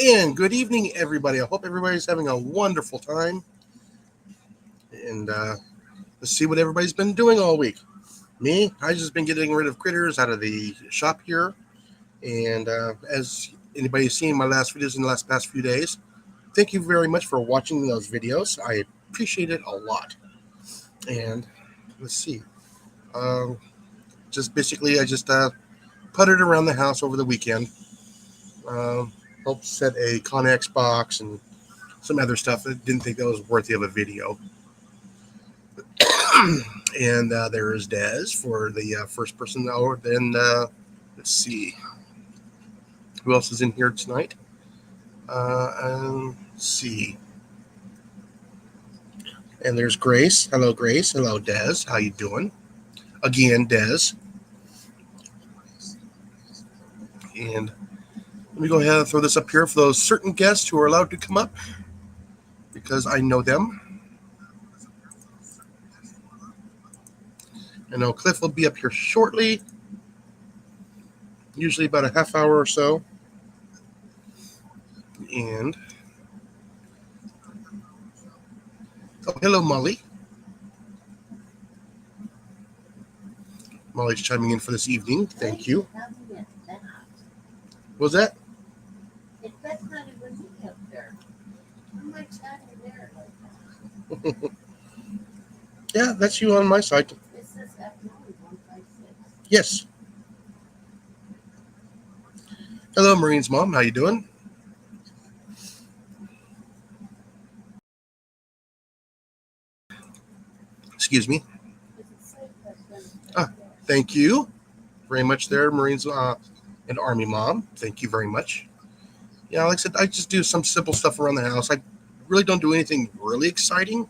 And good evening, everybody. I hope everybody's having a wonderful time. And let's see what everybody's been doing all week. Me, I just been getting rid of critters out of the shop here. And as anybody's seen my last videos in the past few days, thank you very much for watching those videos. I appreciate it a lot. And let's see. Um, just basically, I just puttered around the house over the weekend. Helped set a Connex box and some other stuff. I didn't think that was worthy of a video. And there is Des for the first person. Then let's see. Who else is in here tonight? Let's see. And there's Grace. Hello, Grace. Hello, Des. How you doing? Again, Des. And let me go ahead and throw this up here for those certain guests who are allowed to come up because I know them. I know Cliff will be up here shortly, usually about a half hour or so. And hello, Molly. Molly's chiming in for this evening. Thank you. What was that? Yeah, that's you on my side. Yes. Hello, Marine's mom. How you doing? Excuse me. Thank you very much there, Marines and Army mom. Thank you very much. Yeah, like I said, I just do some simple stuff around the house. I really don't do anything really exciting,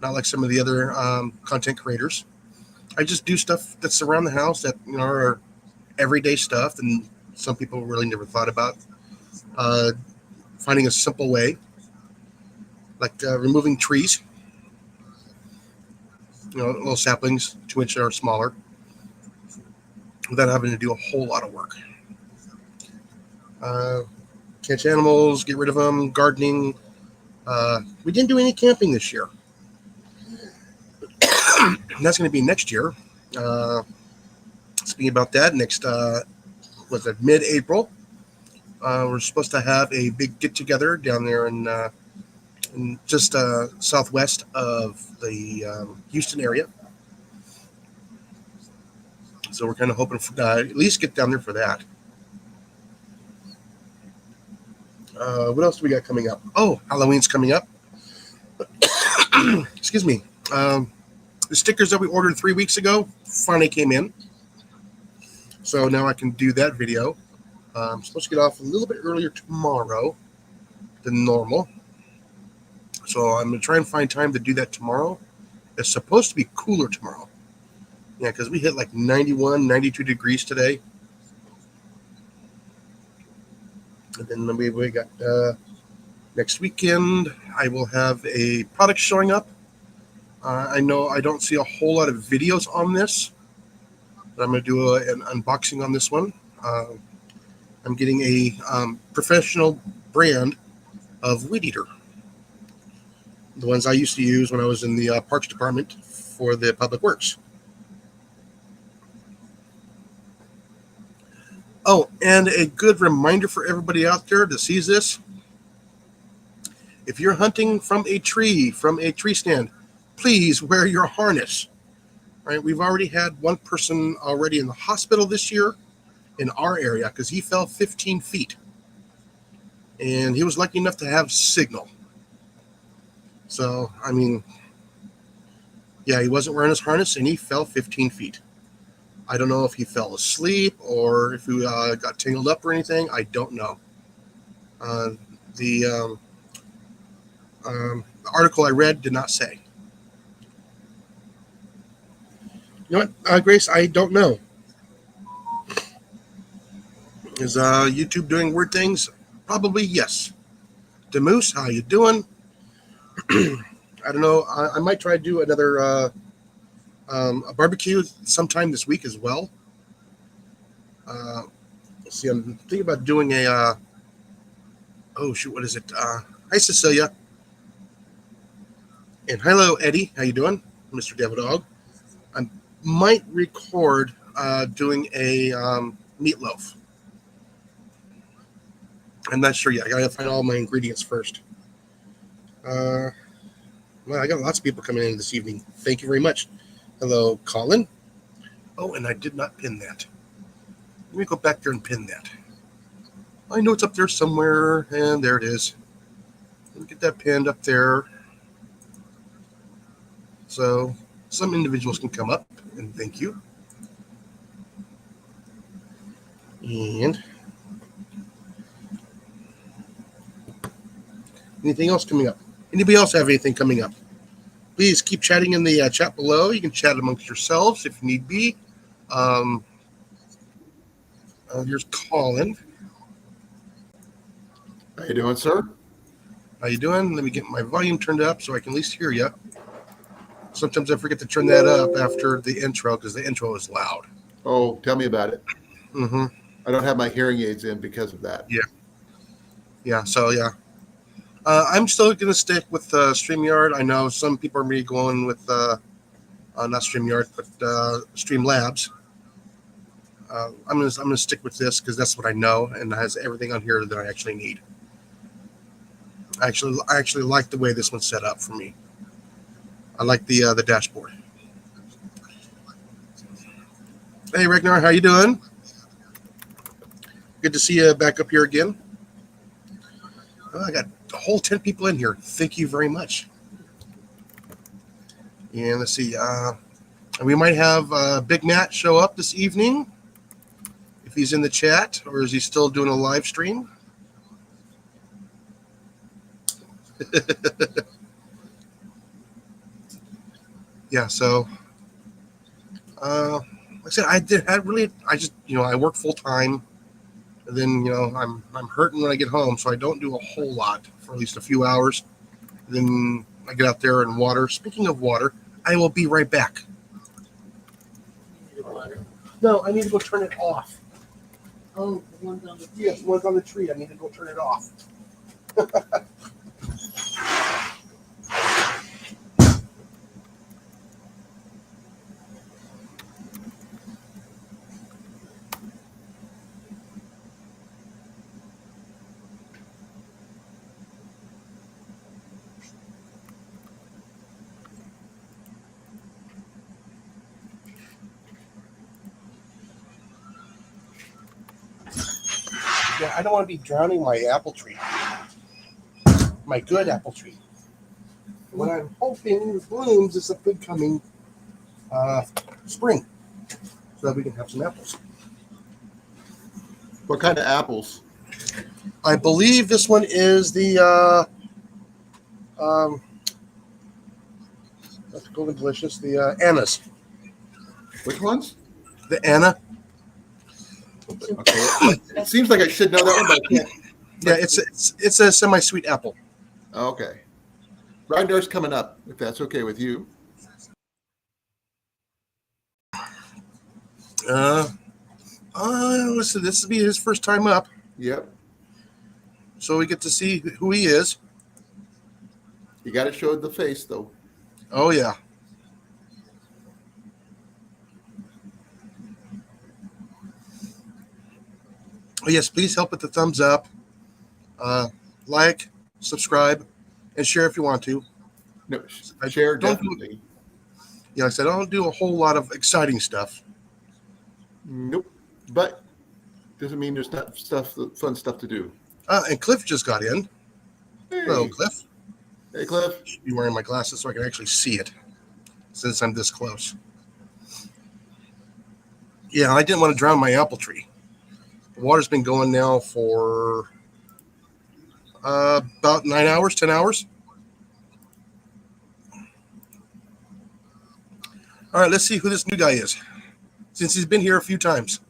not like some of the other content creators. I just do stuff that's around the house that are everyday stuff, and some people really never thought about finding a simple way, like removing trees, little saplings, 2-inch or smaller, without having to do a whole lot of work. Catch animals, get rid of them, gardening. We didn't do any camping this year. That's going to be next year. Speaking about that, next was it mid-April? We're supposed to have a big get-together down there in just southwest of the Houston area. So we're kind of hoping for at least get down there for that. What else do we got coming up? Oh, Halloween's coming up. Excuse me. The stickers that we ordered 3 weeks ago finally came in. So now I can do that video. I'm supposed to get off a little bit earlier tomorrow than normal. So I'm going to try and find time to do that tomorrow. It's supposed to be cooler tomorrow. Yeah, because we hit like 91, 92 degrees today. And then we got next weekend, I will have a product showing up. I know I don't see a whole lot of videos on this, but I'm going to do an unboxing on this one. I'm getting a professional brand of weed eater. The ones I used to use when I was in the Parks Department for the Public Works. Oh, and a good reminder for everybody out there that sees this. If you're hunting from a tree stand, please wear your harness. Right? We've already had one person already in the hospital this year in our area because he fell 15 feet. And he was lucky enough to have signal. So, I mean, yeah, he wasn't wearing his harness and he fell 15 feet. I don't know if he fell asleep or if he got tangled up or anything. I don't know. The article I read did not say. You know what, Grace? I don't know. Is YouTube doing weird things? Probably yes. Demoose, how you doing? I don't know. I might try to do another a barbecue sometime this week as well. See, I'm thinking about doing a Oh shoot, what is it? Hi Cecilia, and hello Eddie. How you doing, Mr. Devil Dog? I might record doing a meatloaf. I'm not sure yet. I gotta find all my ingredients first. Uh, well, I got lots of people coming in this evening. Thank you very much. Hello, Colin. Oh, and I did not pin that. Let me go back there and pin that. I know it's up there somewhere, and there it is. Let me get that pinned up there. So some individuals can come up, and thank you. And anything else coming up? Anybody else have anything coming up? Please keep chatting in the chat below. You can chat amongst yourselves if need be. Here's Colin. How you doing, sir? How you doing? Let me get my volume turned up so I can at least hear you. Sometimes I forget to turn that up after the intro because the intro is loud. Oh, tell me about it. Mm-hmm. I don't have my hearing aids in because of that. Yeah. So yeah. I'm still going to stick with StreamYard. I know some people are maybe going with not StreamYard, but Streamlabs. I'm gonna stick with this because that's what I know and it has everything on here that I actually need. I actually like the way this one's set up for me. I like the dashboard. Hey Ragnar, how you doing? Good to see you back up here again. I got a whole 10 people in here. Thank you very much. And let's see. We might have Big Matt show up this evening. If he's in the chat, or is he still doing a live stream? Yeah, so like I said, I work full time, and then I'm hurting when I get home, so I don't do a whole lot for at least a few hours. Then I get out there and water. Speaking of water, I will be right back. No, I need to go turn it off. Oh, the one's on the tree. Yes, one's on the tree. I need to go turn it off. Yeah, I don't want to be drowning my apple tree. My good apple tree. What I'm hoping blooms is a good coming spring, so that we can have some apples. What kind of apples? I believe this one is the that's Golden Delicious, the Anna's. Which ones? The Anna. Okay. It seems like I should know that one, but I can't. Yeah, it's a semi-sweet apple. Okay. Ragnar's coming up, if that's okay with you. Listen, this will be his first time up, Yep. so we get to see who he is. You got to show the face, though. Oh yeah. Oh, yes, please help with the thumbs up, like, subscribe, and share if you want to. No, share don't definitely. Yeah, like I said, I don't do a whole lot of exciting stuff. Nope. But doesn't mean there's not fun stuff to do. And Cliff just got in. Hey. Hello, Cliff. Hey, Cliff. Should be wearing my glasses so I can actually see it since I'm this close. Yeah, I didn't want to drown my apple tree. The water's been going now for about 9 hours, 10 hours. All right, let's see who this new guy is, since he's been here a few times.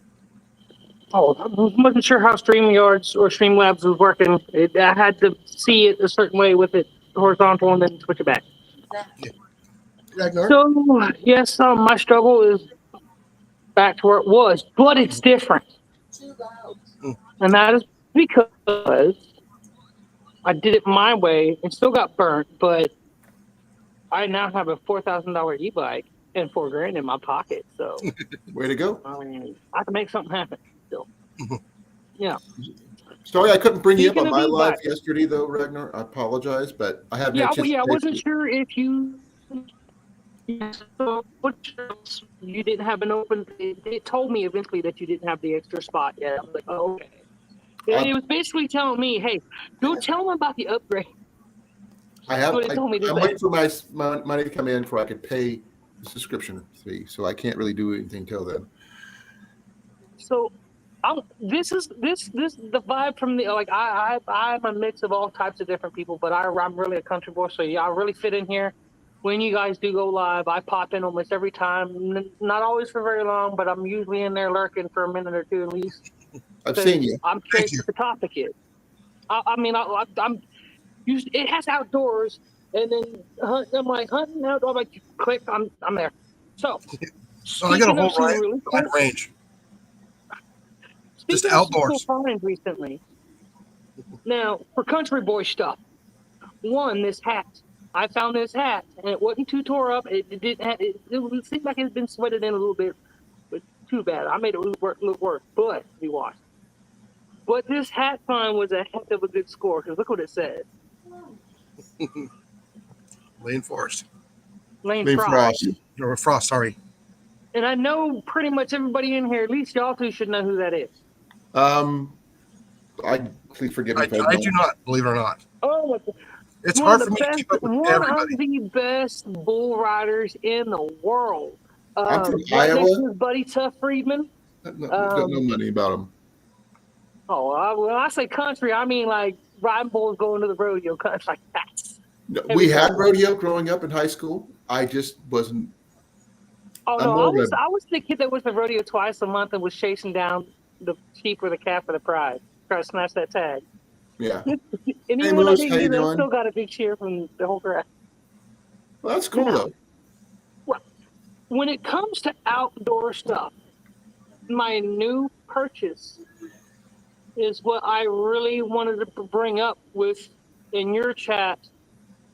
Oh, I wasn't sure how StreamYards or Streamlabs was working. I had to see it a certain way with it horizontal and then switch it back. Yeah. Ragnar? So, yes, my struggle is back to where it was, but it's different. Too loud. And that is because I did it my way and still got burnt, but I now have a $4,000 e-bike and $4,000 in my pocket. So Way to go. I mean, I can make something happen still. Yeah. Sorry, I couldn't bring you up Speaking on of my live e-bikes. yesterday, though, Ragnar. I apologize, but I haven't Yeah, had a chance I to text wasn't you. sure if you you didn't have an open. It told me eventually that you didn't have the extra spot yet. I was like, oh, okay. And it was basically telling me, hey, go tell them about the upgrade. I have. What it told me to I'm say. waiting for my money to come in before I could pay the subscription fee, so I can't really do anything till then. So, this is the vibe from the like I'm a mix of all types of different people, but I'm really a country boy, so yeah, I really fit in here. When you guys do go live, I pop in almost every time. Not always for very long, but I'm usually in there lurking for a minute or two at least. I've seen you. I'm curious what the topic is. I'm usually it has outdoors, and then I'm like hunting outdoor. I'm like click, I'm there. So, So I got a whole some really wide cool, range. Just speaking of some outdoors. cool finds recently. Now, for country boy stuff, one, this hat. I found this hat, and it wasn't too tore up. It didn't have, it seemed like it had been sweated in a little bit, but too bad. I made it look worse, but we watched. But this hat find was a heck of a good score, because look what it says. Lane Forest. Lane Lane Frost. Frost. Or Frost, sorry. And I know pretty much everybody in here, at least y'all two should know who that is. Please forgive me I if I do don't. not, believe it or not. Oh, my God. It's One hard of for the me to keep up with one everybody. of the best bull riders in the world. I'm from Right Iowa. next to his buddy Tough Friedman. Don't know nothing about them. Oh, when I say country, I mean like riding bulls going to the rodeo country. Like that's. No, we had rodeo growing up in high school. I just wasn't. Oh I'm no, more of I was the kid that was the rodeo twice a month and was chasing down the sheep or the calf for the prize, trying to snatch that tag. Yeah. And Hey, even when I Moose, didn't how you do that, I doing? still got a big cheer from the whole crowd. Well, that's cool Yeah. though. When it comes to outdoor stuff, my new purchase is what I really wanted to bring up with in your chat,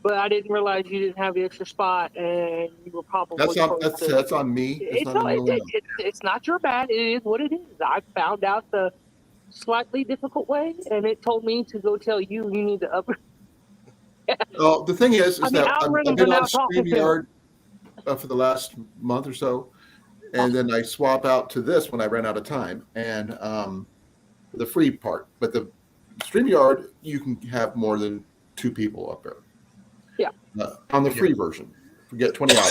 but I didn't realize you didn't have the extra spot, and you were probably That's on me. It's not on no one else. it's not your bad. It is what it is. I found out the slightly difficult way, and it told me to go tell you need to up. Well, the thing is The that I've algorithms been are on now talking to me. StreamYard for the last month or so, and then I swap out to this when I ran out of time, and the free part. But the StreamYard, you can have more than 2 people up there. Yeah. On the free version, you get 20 hours.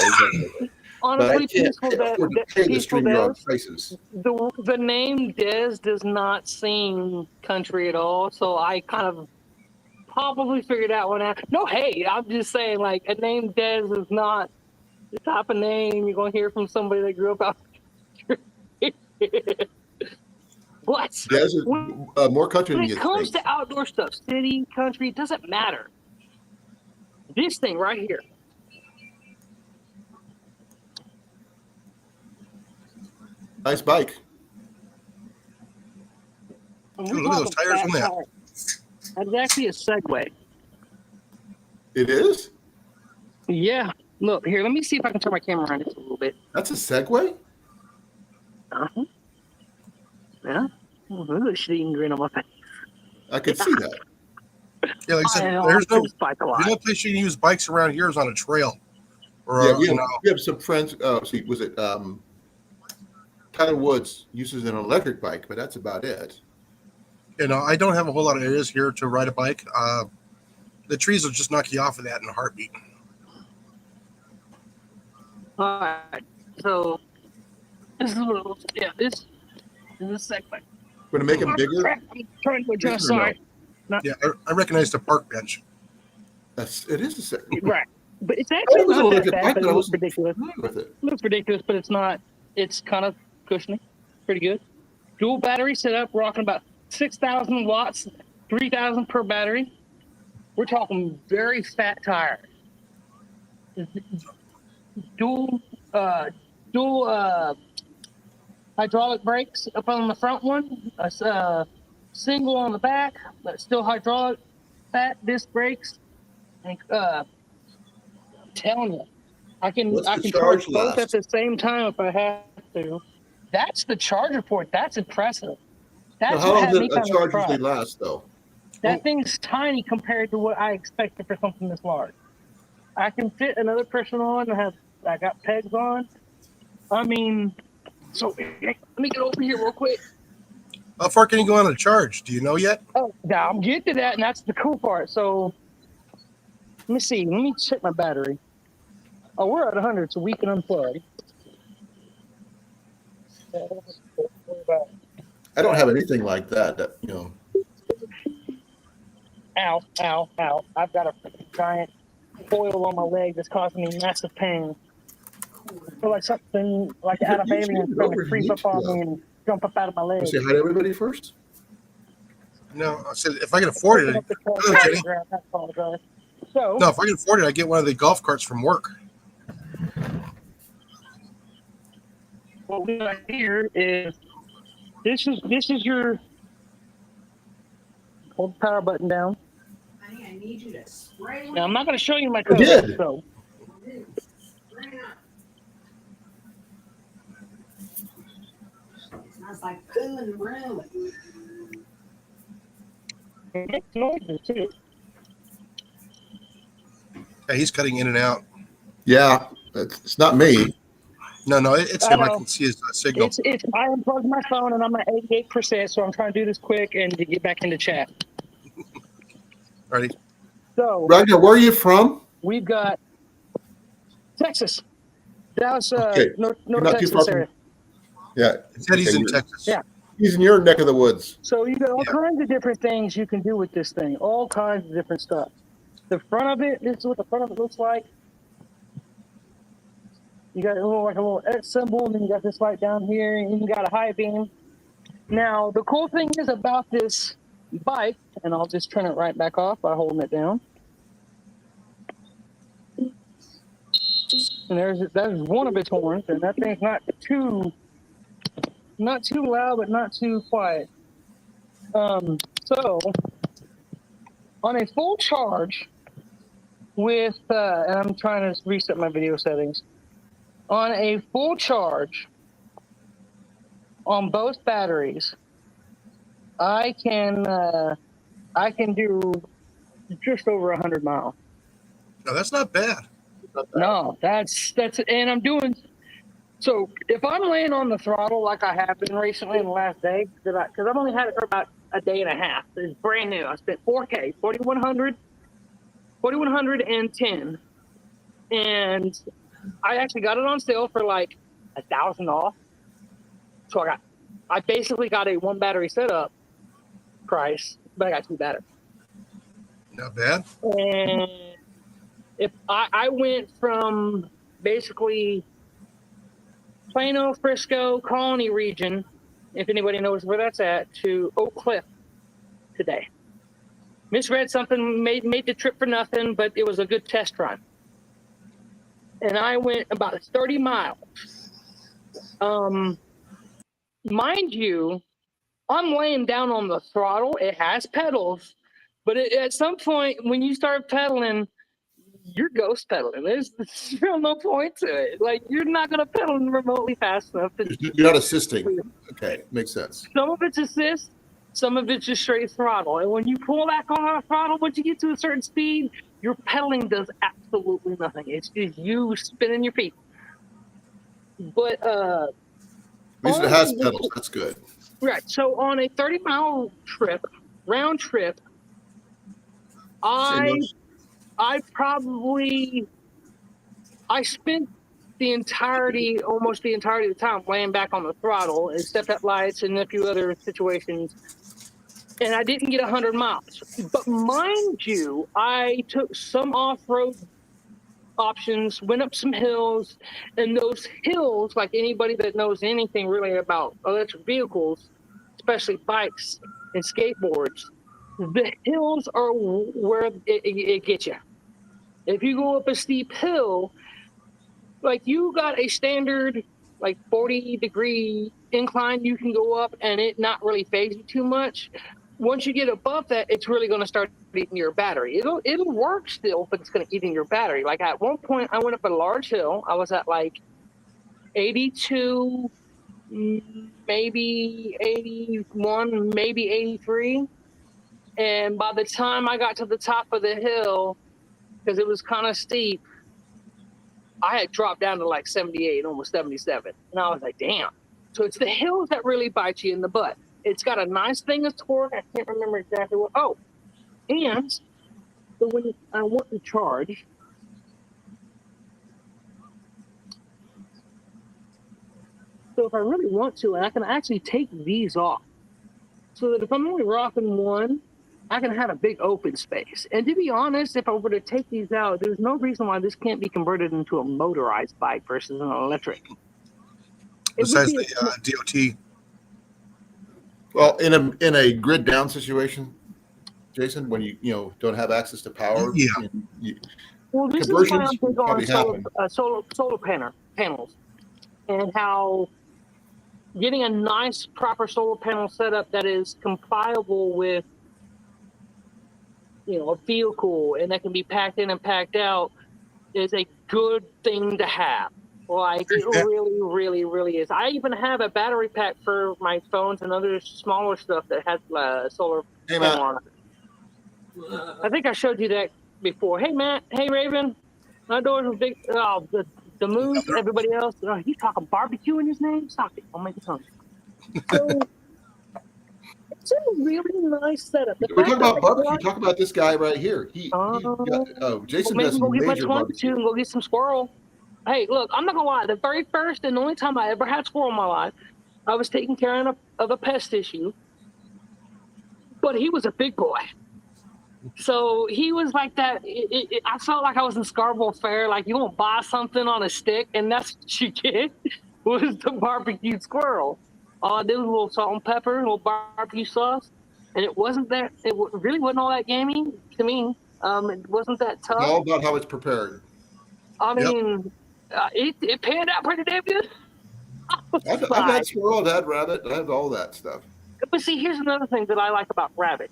But I Honestly, can't afford to pay the StreamYard prices. The name Dez does not seem country at all, so I kind of probably figured out when no hate. I'm just saying, like, a name Dez is not the type of name you're gonna hear from somebody that grew up out. What? There's more country When than you it comes think. to outdoor stuff, city, country, it doesn't matter. This thing right here. Nice bike. Ooh, look at those tires on that. That's actually a Segway. It is? Yeah. Look, here, let me see if I can turn my camera around just a little bit. That's a Segway? Uh-huh. Yeah. Oh, look at the shitty grin on my face. I could see that. Yeah, like I said, I there's no this bike a lot. the only place you can use bikes around here is on a trail. Or Yeah, you know, we have some friends. See, was it Tyler Woods uses an electric bike, but that's about it. I don't have a whole lot of areas here to ride a bike. The trees will just knock you off of that in a heartbeat. All right. So, this is what it looks like. Yeah, this is a Segway. We're gonna make them bigger. Crap, I'm trying to adjust. Yes or no? Sorry. Yeah, I recognize the park bench. It is a Segway. Right. But it's I actually thought it was an not that electric bad, bike, but but it I looks wasn't ridiculous. familiar with it. It looks ridiculous, but it's not. It's kind of cushiony. Pretty good. Dual battery setup, rocking about 6,000 watts, 3,000 per battery. We're talking very fat tires. Dual hydraulic brakes up on the front one, a single on the back, but still hydraulic. fat disc brakes. And, I'm telling you, I can What's the charge charge both at last? the same time if I have to. That's the charger port. That's impressive. Now, That's how what long had does me a kind of charge usually surprised. last, though? That thing's tiny compared to what I expected for something this large. I can fit another person on. I got pegs on. I mean, so let me get over here real quick. How far can you go on a charge? Do you know yet? Oh, now I'm getting to that, and that's the cool part. So let me see. Let me check my battery. Oh, we're at 100, so we can unplug. I don't have anything like that. You know, Ow, ow, ow. I've got a giant coil on my leg that's causing me massive pain. I feel like something like out of You aliens should trying to over creep here. up on me and jump up out of my You leg. say hi to everybody first. No, I said if I can afford it. Hello, Jenny. So, No, if I can afford it, I get one of the golf carts from work. what we got here is this is your hold the power button down. Honey, I need you to spray Now I'm not going to show you my I code. did. So It smells like poo in the room. it makes noises too. Yeah, he's cutting in and out. Yeah, it's not me. No, it's I him. I know. can see his signal. It's I unplugged my phone and I'm at 88%, so I'm trying to do this quick and to get back into chat. Ready? So Ragnar, where are you from? we've got Texas, Dallas, Okay. North You're not too Texas far from. area. Yeah, He said he's Okay, in you're- Texas. Yeah. he's in your neck of the woods. So you got all Yeah. kinds of different things you can do with this thing. All kinds of different stuff. The front of it, this is what the front of it looks like. You got a little X symbol, and then you got this light down here, and you got a high beam. Now, the cool thing is about this bike, and I'll just turn it right back off by holding it down. And that's one of its horns, and that thing's not too loud, but not too quiet. So on a full charge with, and I'm trying to reset my video settings. On a full charge on both batteries, I can do just over 100 miles. No, that's not bad. No, that's and I'm doing so. If I'm laying on the throttle like I have been recently in the last day, because I've only had it for about a day and a half. It's brand new. I spent 4K, 4,110, and I actually got it on sale for like $1,000 off. So I basically got a one battery setup price, but I got two batteries. Not bad. And if I went from basically Plano, Frisco, Colony region, if anybody knows where that's at, to Oak Cliff today. Misread something, made the trip for nothing, but it was a good test run. And I went about 30 miles. Mind you, I'm laying down on the throttle. It has pedals, but at some point when you start pedaling, you're ghost pedaling. There's real no point to it. Like, you're not going to pedal remotely fast enough. You're not assisting. Okay, makes sense. Some of it's assist, some of it's just straight throttle. And when you pull back on the throttle, once you get to a certain speed, your pedaling does absolutely nothing. It's just you spinning your feet. But At least it has pedals. That's good. right. So on a 30-mile trip, round trip, I spent almost the entirety of the time laying back on the throttle and stepped at lights and a few other situations. And I didn't get 100 miles. But mind you, I took some off-road options, went up some hills, and those hills, like anybody that knows anything really about electric vehicles, especially bikes and skateboards, the hills are where it gets you. If you go up a steep hill, like you got a standard like 40-degree incline you can go up and it not really phase you too much. once you get above that, it's really going to start eating your battery. It'll work still, but it's going to eating your battery. Like at one point, I went up a large hill. I was at like 82, maybe 81, maybe 83. And by the time I got to the top of the hill, because it was kind of steep, I had dropped down to like 78, almost 77. And I was like, damn. So it's the hills that really bite you in the butt. It's got a nice thing of torque. I can't remember exactly what. Oh, and so when I want to charge, so if I really want to, I can actually take these off. So that if I'm only rocking one, I can have a big open space. And to be honest, if I were to take these out, there's no reason why this can't be converted into a motorized bike versus an electric. Besides the DOT. Well, in a grid down situation, Jason, when you don't have access to power, Yeah. Well, this is why I'm conversions big on probably solar panels, and how getting a nice proper solar panel setup that is compliable with a vehicle and that can be packed in and packed out is a good thing to have. Like it really, really, really is. I even have a battery pack for my phones and other smaller stuff that has solar panel on it. I think I showed you that before. Hey Matt, hey Raven, my daughter's big. Oh, the Moose, everybody else. Oh, he's talking barbecue in his name. Stop it! I'll make it hungry. So it's a really nice setup. We're talking about barbecue. Talk about this guy right here. Jason Well, does maybe some go get my major 22 barbecue. and go get some squirrel. Hey, look, I'm not gonna lie. The very first and only time I ever had squirrel in my life, I was taking care of a pest issue, but he was a big boy. So he was like that. I felt like I was in Scarborough Fair. Like you gonna buy something on a stick, and that's what you get was the barbecued squirrel. All I did was a little salt and pepper, a little barbecue sauce, and it wasn't that. It really wasn't all that gamey to me. It wasn't that tough. It's all about how it's prepared. I mean, it panned out pretty damn good. I've had squirrel, I've had rabbit, I have all that stuff. But see, here's another thing that I like about rabbit.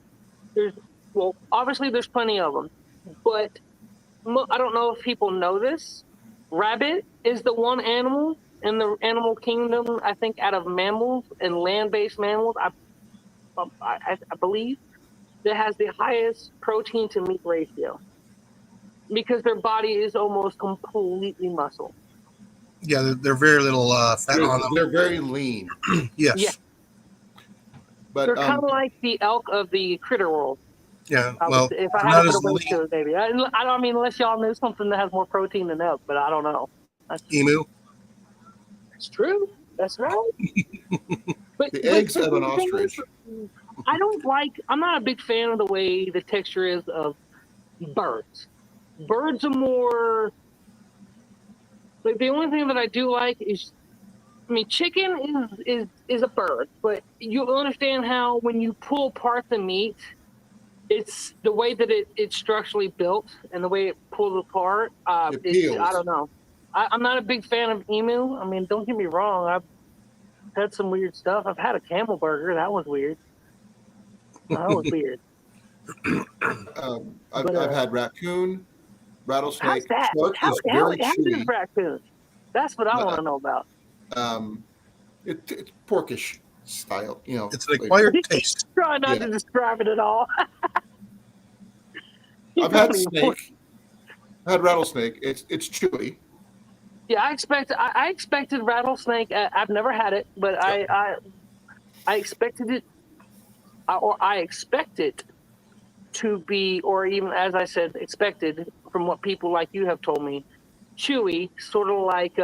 Obviously there's plenty of them, but I don't know if people know this. Rabbit is the one animal in the animal kingdom, I think, out of mammals and land-based mammals, I believe, that has the highest protein to meat ratio. Because their body is almost completely muscle. Yeah, they're very little fat on them. They're very lean. Yes. Yeah. But They're kind of like the elk of the critter world. Yeah. If Well, I not had to as put a weight to lean. it, maybe. I don't mean unless y'all knew something that has more protein than elk, but I don't know. Emu. That's true. That's right. But the eggs of an the thing ostrich. is, I'm not a big fan of the way the texture is of birds. Birds are more like the only thing that I do like is, I mean, chicken is a bird, but you'll understand how when you pull apart the meat, it's the way that it's structurally built and the way it pulls apart. It peels. I don't know. I'm not a big fan of emu. I mean, don't get me wrong. I've had some weird stuff. I've had a camel burger. That was weird. That was weird. I've had raccoon, rattlesnake. How's that? Shark How is very is chewy. raccoon? That's what I want to know about. It's porkish style, It's an acquired taste. Try not to describe it at all. I've had snake. I had rattlesnake. It's chewy. Yeah, I expected rattlesnake. I've never had it, but I expected it, or I expect it to be, or even as I said, expected from what people like you have told me, chewy, sort of like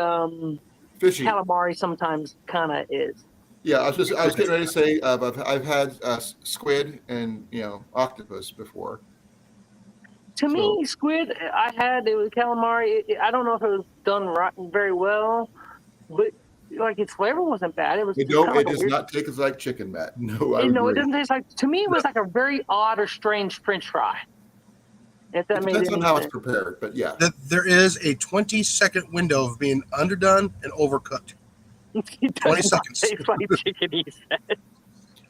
Fishy. calamari sometimes kind of is. Yeah, I was getting ready to say I've had squid and octopus before. To me, squid, it was calamari. I don't know if it was done very well, but like its flavor wasn't bad. It was. It does not taste like chicken, Matt. No, I No, it agree. doesn't taste like. To me, it was like a very odd or strange French fry. If that It makes depends on any how sense. it's prepared, but yeah. There is a 20-second window of being underdone and overcooked. It 20 does not seconds. taste like chicken, he said.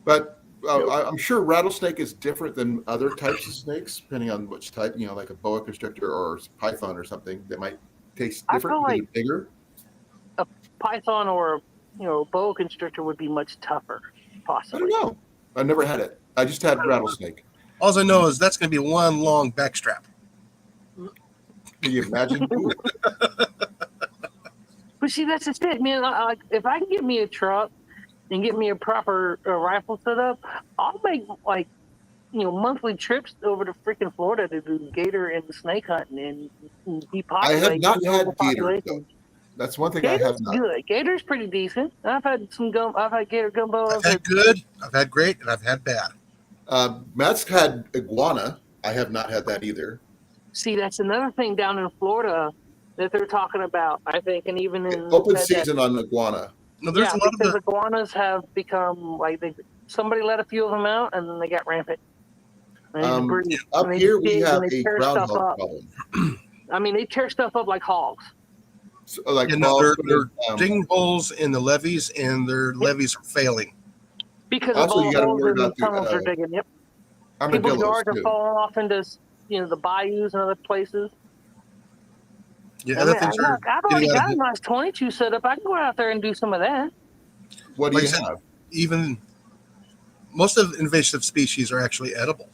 But I'm sure rattlesnake is different than other types of snakes, depending on which type. Like a boa constrictor or python or something that might taste I different feel because like they're bigger. Python or boa constrictor would be much tougher, I possibly. don't know. I never had it. I just had rattlesnake. All I know is that's going to be one long backstrap. Can you imagine? Ooh. But see, that's just it, man. If I can get me a truck and get me a proper rifle set up, I'll make monthly trips over to freaking Florida to do gator and snake hunting and I have depopulate not the had local gator. population. That's one thing I Gator's have not. good. Gator's pretty decent. I've had gator gumbo. I've had good, I've had great, and I've had bad. Matt's had iguana. I have not had that either. See, that's another thing down in Florida that they're talking about, I think, and even in Open season on iguana. No, there's yeah, a lot of because the, iguanas have become somebody let a few of them out, and then they got rampant. And they breed, Up and they here we dig, have and they a tear stuff groundhog up. problem. I mean, they tear stuff up like hogs. So, like you know, balls, they're digging holes in the levees, and their levees are failing. Because Also, of all you the gotta holes worry and the about the, tunnels they're digging. Yep. People's armadillos yards are too. falling off into the bayous and other places. Yeah, I other mean, things are I've already getting out got of a nice 22 set up. I can go out there and do some of that. What do Like you I said, have? even most of invasive species are actually edible.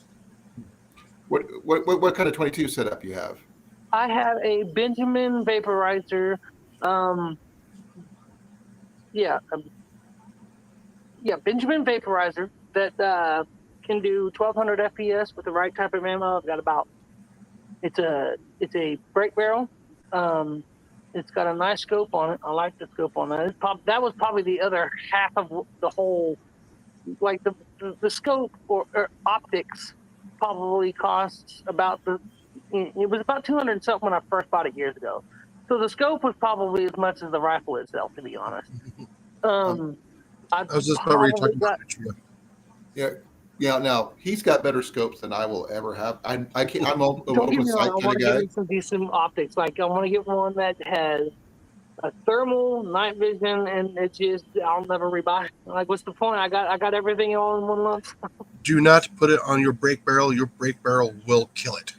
What kind of 22 setup you have? I have a Benjamin vaporizer. Benjamin vaporizer that can do 1200 FPS with the right type of ammo. I've got it's a break barrel. It's got a nice scope on it. I like the scope on that. That was probably the other half of the whole, like the scope or optics probably costs it was about 200 and something when I first bought it years ago. So the scope was probably as much as the rifle itself, to be honest. I was just about ready to talk about it. Yeah. Now he's got better scopes than I will ever have. I can't. I'm an Don't get open me sight wrong, I kind want of to get guy. me some decent optics. Like I want to get one that has a thermal, night vision, and it's just I'll never rebuy. Like, what's the point? I got everything all in one lump. Do not put it on your brake barrel. Your brake barrel will kill it.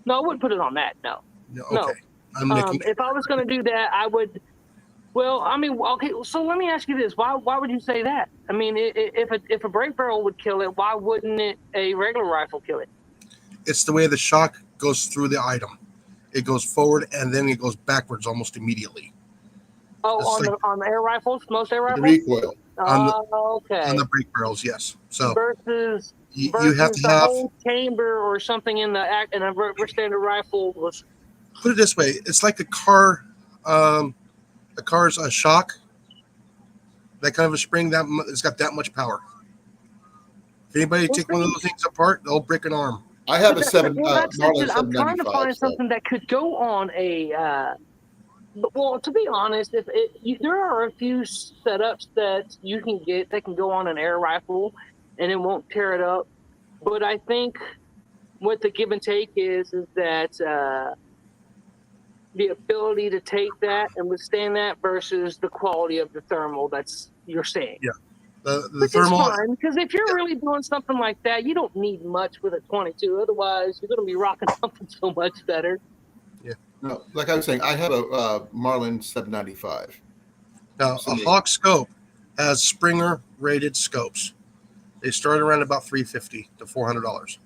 No, I wouldn't put it on that. No. No, No. okay. I'm making If I was going to do that, I would. Well, I mean, okay. So let me ask you this: Why would you say that? I mean, if a brake barrel would kill it, why wouldn't a regular rifle kill it? it's the way the shock goes through the item. It goes forward and then it goes backwards almost immediately. Oh, It's on the air rifles, most air The rifles. recoil. Okay. On the brake barrels, yes. So versus you have to the have, whole chamber or something in a standard rifle was. put it this way, it's like a car, a car's a shock, that kind of a spring, it's got that much power. If anybody take one of those things apart, they'll break an arm. I have a That's Marlin it. I'm trying to 795. find something that could go on a. Well, to be honest, there are a few setups that you can get that can go on an air rifle, and it won't tear it up. But I think what the give and take is that the ability to take that and withstand that versus the quality of the thermal that's you're saying. Yeah. The Which thermal, is fine, because if you're really doing something like that, you don't need much with a 22. Otherwise, you're going to be rocking something so much better. No, like I was saying, I have a Marlin 795. now a Hawk scope has Springer rated scopes. They start around about $350 to $400,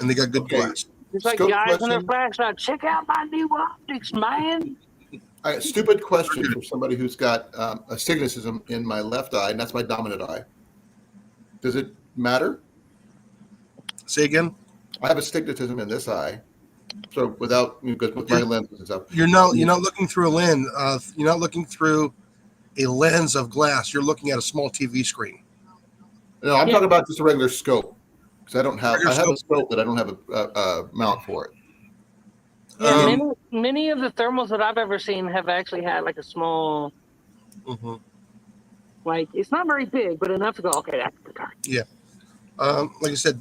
and they got good Okay. glass. It's like Scope guys in their question. flashlight. Check out my new optics, man. Stupid question for somebody who's got astigmatism in my left eye, and that's my dominant eye. Does it matter? Say again. I have astigmatism in this eye, so because with my lenses and stuff. You're not looking through a lens. You're not looking through a lens of glass. You're looking at a small TV screen. No, I'm talking about just a regular scope because I have Regular a scope, but I don't have a mount for it. Yeah, many of the thermals that I've ever seen have actually had like a small, Mhm. like it's not very big, but enough to go. Okay, that's the target. Like I said,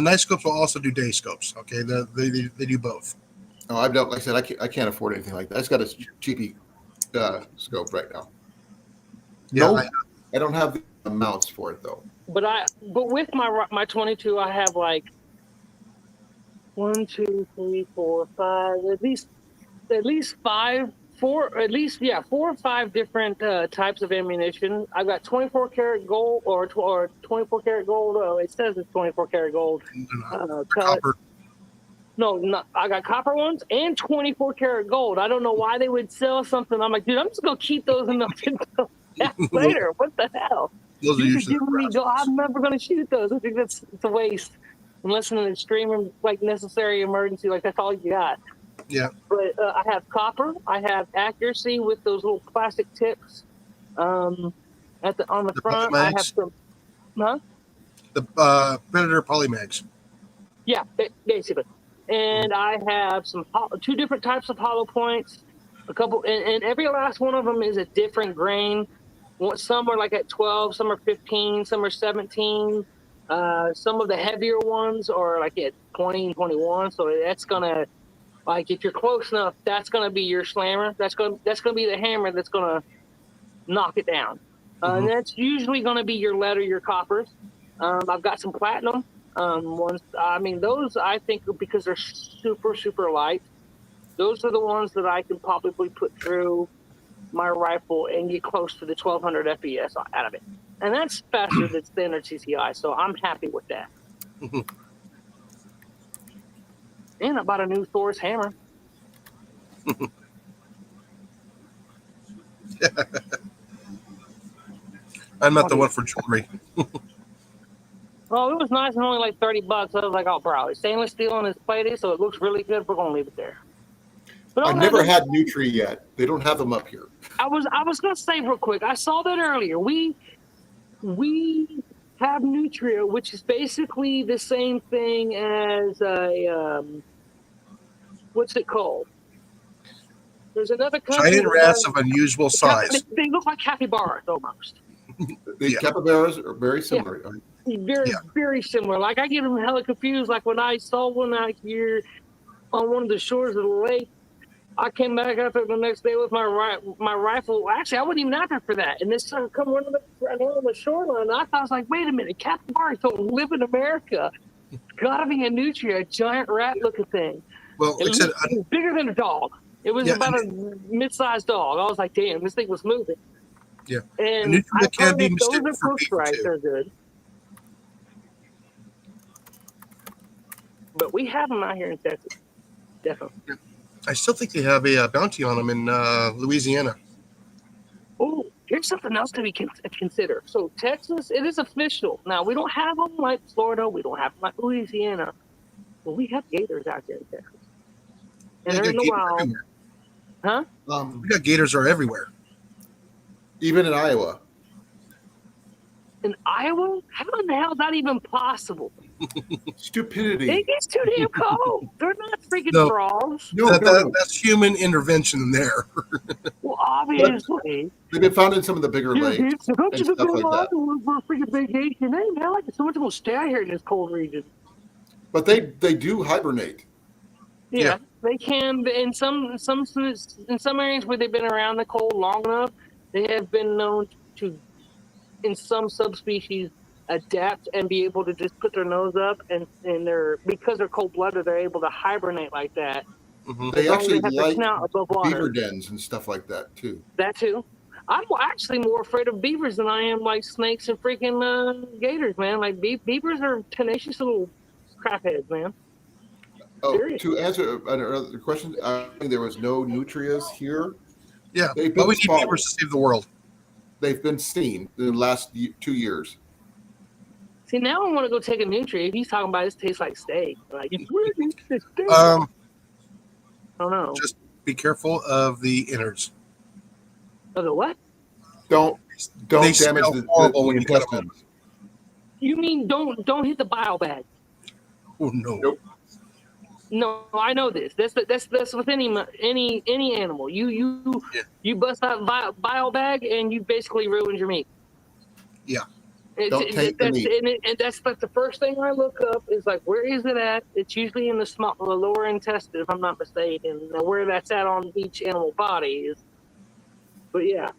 night scopes will also do day scopes. Okay, they do both. No, I don't. Like I said, I can't afford anything like that. I just got a cheapy scope right now. Yeah, No, I don't have the amounts for it though. But with my 22, I have like 1, 2, 3, 4, 5, at least 4 or 5 different types of ammunition. I've got 24 karat gold or 24 karat gold. It says it's 24 karat gold. The pellet. copper. No, I got copper ones and 24 karat gold. I don't know why they would sell something. I'm like, dude, I'm just gonna keep those until later. What the hell? Those are You usually giving me the gold. I'm never gonna shoot those. I think it's a waste. Unless in an extreme necessary emergency, that's all you got. Yeah. But I have copper. I have accuracy with those little plastic tips. On the front, I have Polymags? some. Huh? The Predator Polymags. Yeah, basically. And I have 2 different types of hollow points. A couple, and every last one of them is a different grain. Some are at 12, some are 15, some are 17. Some of the heavier ones are at 20 and 21. So that's gonna, if you're close enough, that's gonna be your slammer. That's gonna be the hammer that's gonna knock it down. And that's usually gonna be your lead or your coppers. I've got some platinum ones. I mean, those I think because they're super, super light, those are the ones that I can probably put through my rifle and get close to the 1200 FPS out of it. And that's faster than standard CCI, so I'm happy with that. And I bought a new Thor's hammer. I'm not the one for jewelry. Oh, it was nice and only $30. I was like, oh, bro, it's stainless steel and it's plated, so it looks really good. We're gonna leave it there. But I've never had Nutri yet. They don't have them up here. I was gonna say real quick. I saw that earlier. We have Nutria, which is basically the same thing as a what's it called? There's another company. Giant rats of unusual size. They look like capybaras almost. The capybaras are very similar. Very similar. I get them hella confused. When I saw one out here on one of the shores of the lake, I came back up there the next day with my rifle. Actually, I wasn't even out there for that. And this sun come running on the shoreline. I thought, I was like, wait a minute, capybaras don't live in America. It's gotta be a nutria, a giant rat-looking thing. Well, It was bigger than a dog. It was about a mid-sized dog. I was like, damn, this thing was moving. Yeah. And Nutria can be those mistaken are for cooked beaver, right. too. They're good. But we have them out here in Texas. Definitely. I still think they have a bounty on them in Louisiana. Oh, here's something else to be consider. So Texas, it is official. Now, we don't have them like Florida. We don't have them like Louisiana. But we have gators out there in Texas. And they're in the wild. Huh? We got gators are everywhere. Even in Iowa. In Iowa? How in the hell is that even possible? Stupidity. It gets too damn cold. They're not freaking No. frogs. No, That's human intervention there. Well, obviously. They've been found in some of the bigger lakes So don't and you stuff go like that. for a freaking vacation? Hey, man, I like so much will stay out here in this cold region. But they do hibernate. Yeah, they can. In some areas where they've been around the cold long enough, they have been known to, in some subspecies, adapt and be able to just put their nose up and because they're cold blooded, they're able to hibernate like that. They actually have their like snout above water. beaver dens and stuff like that too. That too. I'm actually more afraid of beavers than I am like snakes and freaking gators, man. Like beavers are tenacious little crapheads, man. Oh, Serious. to answer another question, I think there was no nutrias here. Yeah, They've but been we need spotted. beavers to save the world. They've been seen in the last 2 years. See, now I want to go take a nutria. If he's talking about this tastes like steak. Like, it's really steak. Um, I don't know. just be careful of the innards. Of the what? Don't They damage smell the horrible when you cut 'em intestines. You mean don't hit the bile bag? Oh no. Nope. No, I know this. That's with any animal. You bust that bile bag and you basically ruined your meat. Yeah. Don't take the meat. And that's like the first thing I look up is like, where is it at? It's usually in the lower intestine, if I'm not mistaken. Now, where that's at on each animal body is. But yeah,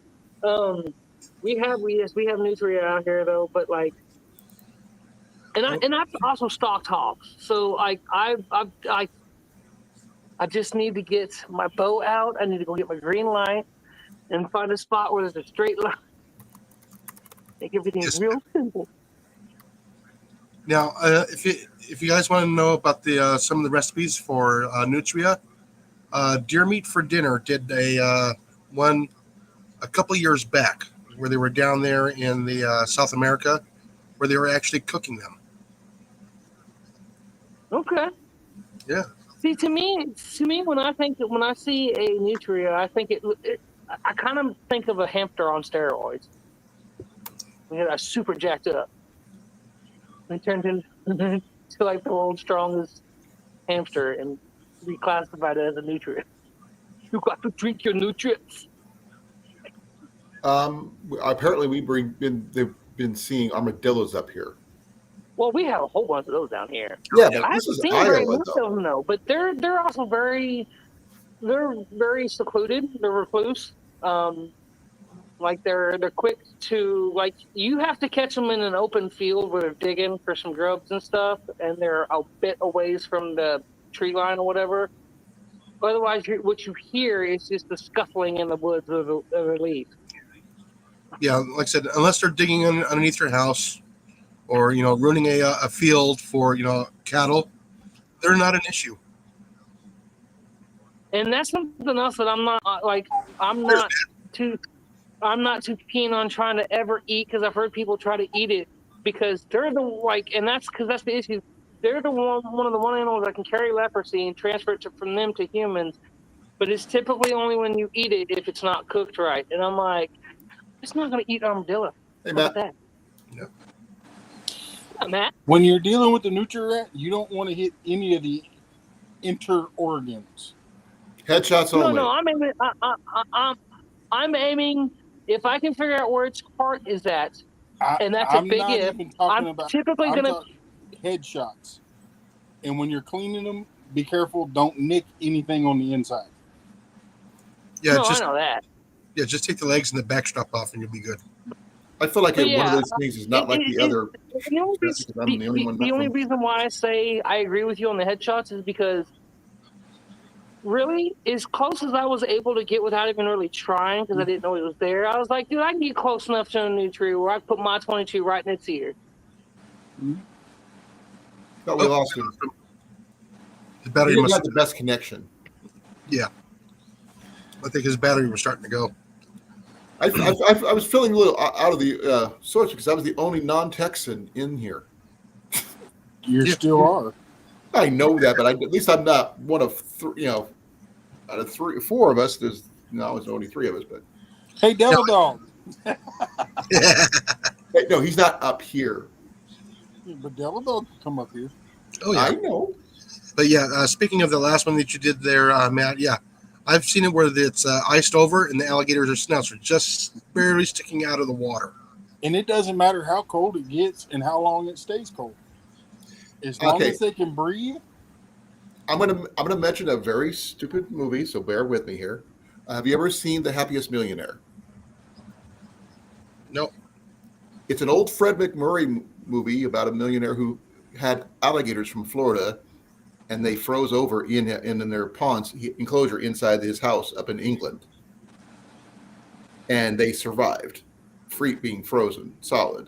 We have nutria out here though, but like, and I've also stocked hogs. So like I just need to get my bow out. I need to go get my green light and find a spot where there's a straight line. Make everything Yes. real simple. Now, if you guys want to know about the some of the recipes for nutria, Deer Meat for Dinner did a one a couple years back where they were down there in the South America, where they were actually cooking them. Okay. Yeah. See, to me, when I see a nutria, I think I kind of think of a hamster on steroids. I super jacked up. They turned into like the world's strongest hamster and reclassified it as a nutrient. You got to drink your nutrients. Apparently they've been seeing armadillos up here. Well, we have a whole bunch of those down here. Yeah, but I this haven't is seen very Iowa, much though. of them though. But they're also very secluded. They're recluse. Like they're quick to like you have to catch them in an open field where they're digging for some grubs and stuff, and they're a bit away from the tree line or whatever. Otherwise, what you hear is just the scuffling in the woods of a leaf. Yeah, like I said, unless they're digging underneath your house, or ruining a field for cattle, they're not an issue. And that's something else that I'm not like. I'm not too keen on trying to ever eat because I've heard people try to eat it because they're and that's because that's the issue. They're one of the animals that can carry leprosy and transfer it from them to humans, but it's typically only when you eat it if it's not cooked right. And I'm like, it's not going to eat armadillo. Hey, How about Matt. that? Yep. Yeah, Matt. When you're dealing with the nutria, you don't want to hit any of the inter organs. Headshots only. No, I'm aiming. If I can figure out where its heart is at, and that's a I'm big not if, even talking I'm about typically I'm gonna. talking headshots. And when you're cleaning them, be careful. Don't nick anything on the inside. Yeah, No, just I know that. just take the legs and the back strap off, and you'll be good. I feel like But one yeah, of those things is not like the other. The only, because I'm the only one the only from- reason why I say I agree with you on the headshots is because really, as close as I was able to get without even really trying, because I didn't know it was there, I was like, dude, I can get close enough to a nutria where I put my 22 right in its ear. No, we lost him. The He battery didn't must. have the best connection. I think his battery was starting to go. I was feeling a little out of the sorts because I was the only non-Texan in here. You Yeah. still are. I know that, but at least I'm not one of three. Out of four of us, there's it's only three of us. But Hey, Devil Dog. hey, no, he's not up here. But Devil Dog can come up here. Oh yeah. I know. But yeah, speaking of the last one that you did there, Matt, yeah, I've seen it where it's iced over and the alligators or snouts are just barely sticking out of the water. And it doesn't matter how cold it gets and how long it stays cold. As long Okay. as they can breathe. I'm gonna mention a very stupid movie, so bear with me here. Have you ever seen The Happiest Millionaire? No. It's an old Fred McMurray movie about a millionaire who had alligators from Florida, and they froze over in their ponds enclosure inside his house up in England, and they survived, being frozen solid,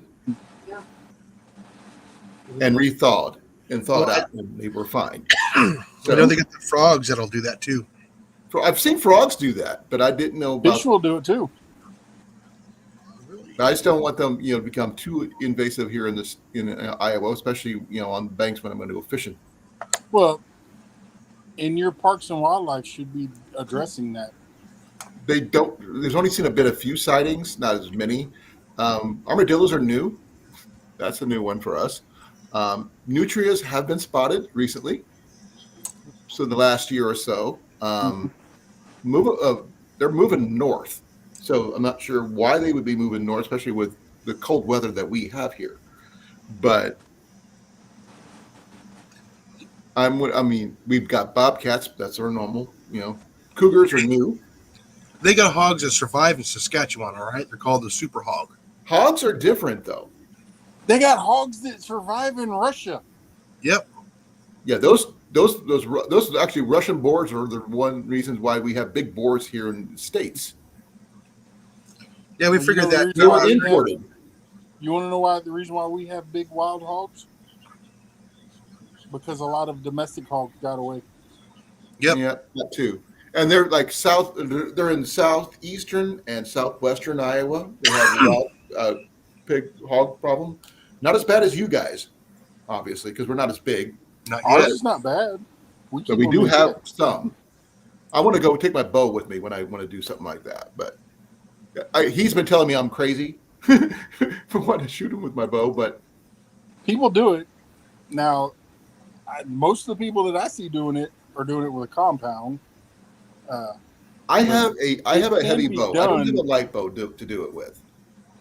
and rethawed and thawed out, and they were fine. I know they got the frogs that'll do that too. I've seen frogs do that, but I didn't know about. Fish will do it too. I just don't want them, to become too invasive here in Iowa, especially on the banks when I'm going to go fishing. Well, and your parks and wildlife should be addressing that. They don't. There's only seen a few sightings, not as many. Armadillos are new. That's a new one for us. Nutrias have been spotted recently. So the last year or so, they're moving north. So I'm not sure why they would be moving north, especially with the cold weather that we have here. But we've got bobcats. That's our normal. Cougars are new. They got hogs that survive in Saskatchewan. All right, they're called the super hog. Hogs are different though. They got hogs that survive in Russia. Yep. Yeah, those actually Russian boars are the one reasons why we have big boars here in the States. Yeah, we Well, figured you know, that. They were we have- imported. You want to know why the reason why we have big wild hogs? Because a lot of domestic hogs got away. Yep. Yeah, that too. And they're like they're in southeastern and southwestern Iowa. They have a wild pig hog problem. Not as bad as you guys, obviously, because we're not as big. Not Ours yet. is not bad. But keep we them do in have check. some. I want to go take my bow with me when I want to do something like that. But he's been telling me I'm crazy for wanting to shoot him with my bow. But People do it now. Most of the people that I see doing it are doing it with a compound. I have a can heavy be bow. I don't done. have a light bow to do it with.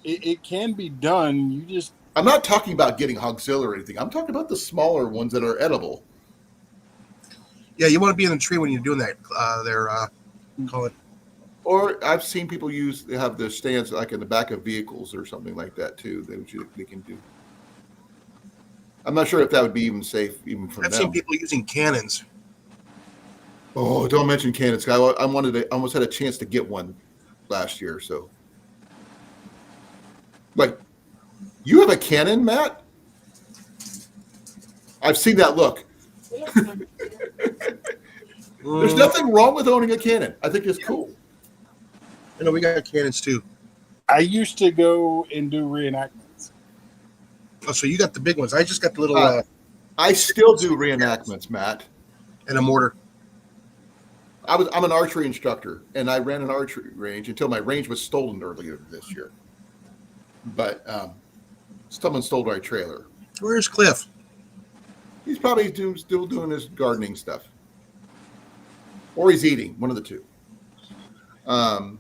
It can be done. You just I'm not talking about getting Hogzilla or anything. I'm talking about the smaller ones that are edible. Yeah, you want to be in the tree when you're doing that. Call it. Or I've seen people they have their stands like in the back of vehicles or something like that too. They can do. I'm not sure if that would be even safe, even for I've them. seen people using cannons. Oh, don't mention cannons. I almost had a chance to get one last year. So, like, you have a cannon, Matt? I've seen that look. There's nothing wrong with owning a cannon. I think it's cool. You know, we got cannons too. I used to go and do reenactments. Oh, so you got the big ones. I just got the little I still do reenactments, Matt. and a mortar. I'm an archery instructor, and I ran an archery range until my range was stolen earlier this year. But someone stole my trailer. Where's Cliff? He's probably still doing his gardening stuff, or he's eating. One of the two. Well,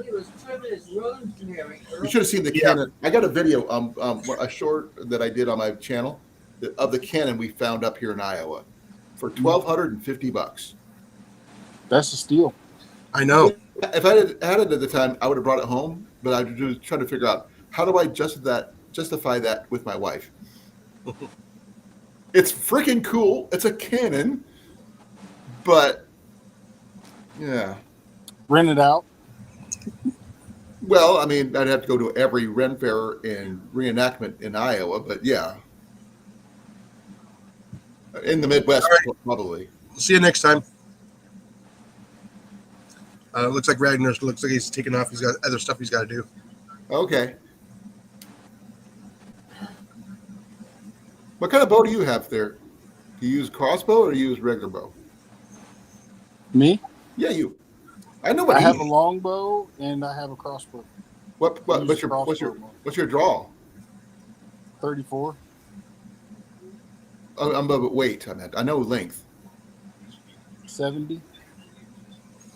he was trimming his rosemary. You should have seen the cannon. I got a video, a short that I did on my channel of the cannon we found up here in Iowa for $1,250. That's a steal. I know. If I had it at the time, I would have brought it home. But I was trying to figure out how do I justify that with my wife. It's freaking cool. It's a cannon, but yeah. Rent it out. Well, I mean, I'd have to go to every Ren Fair and reenactment in Iowa, but yeah. In the Midwest, probably. See you next time. Looks like Ragnar looks like he's taking off. He's got other stuff he's got to do. Okay. What kind of bow do you have there? Do you use crossbow or do you use regular bow? Me? Yeah, you. I know what I he have a is. longbow and I have a crossbow. What's your draw? 34. I'm about weight on that. I know length. 70.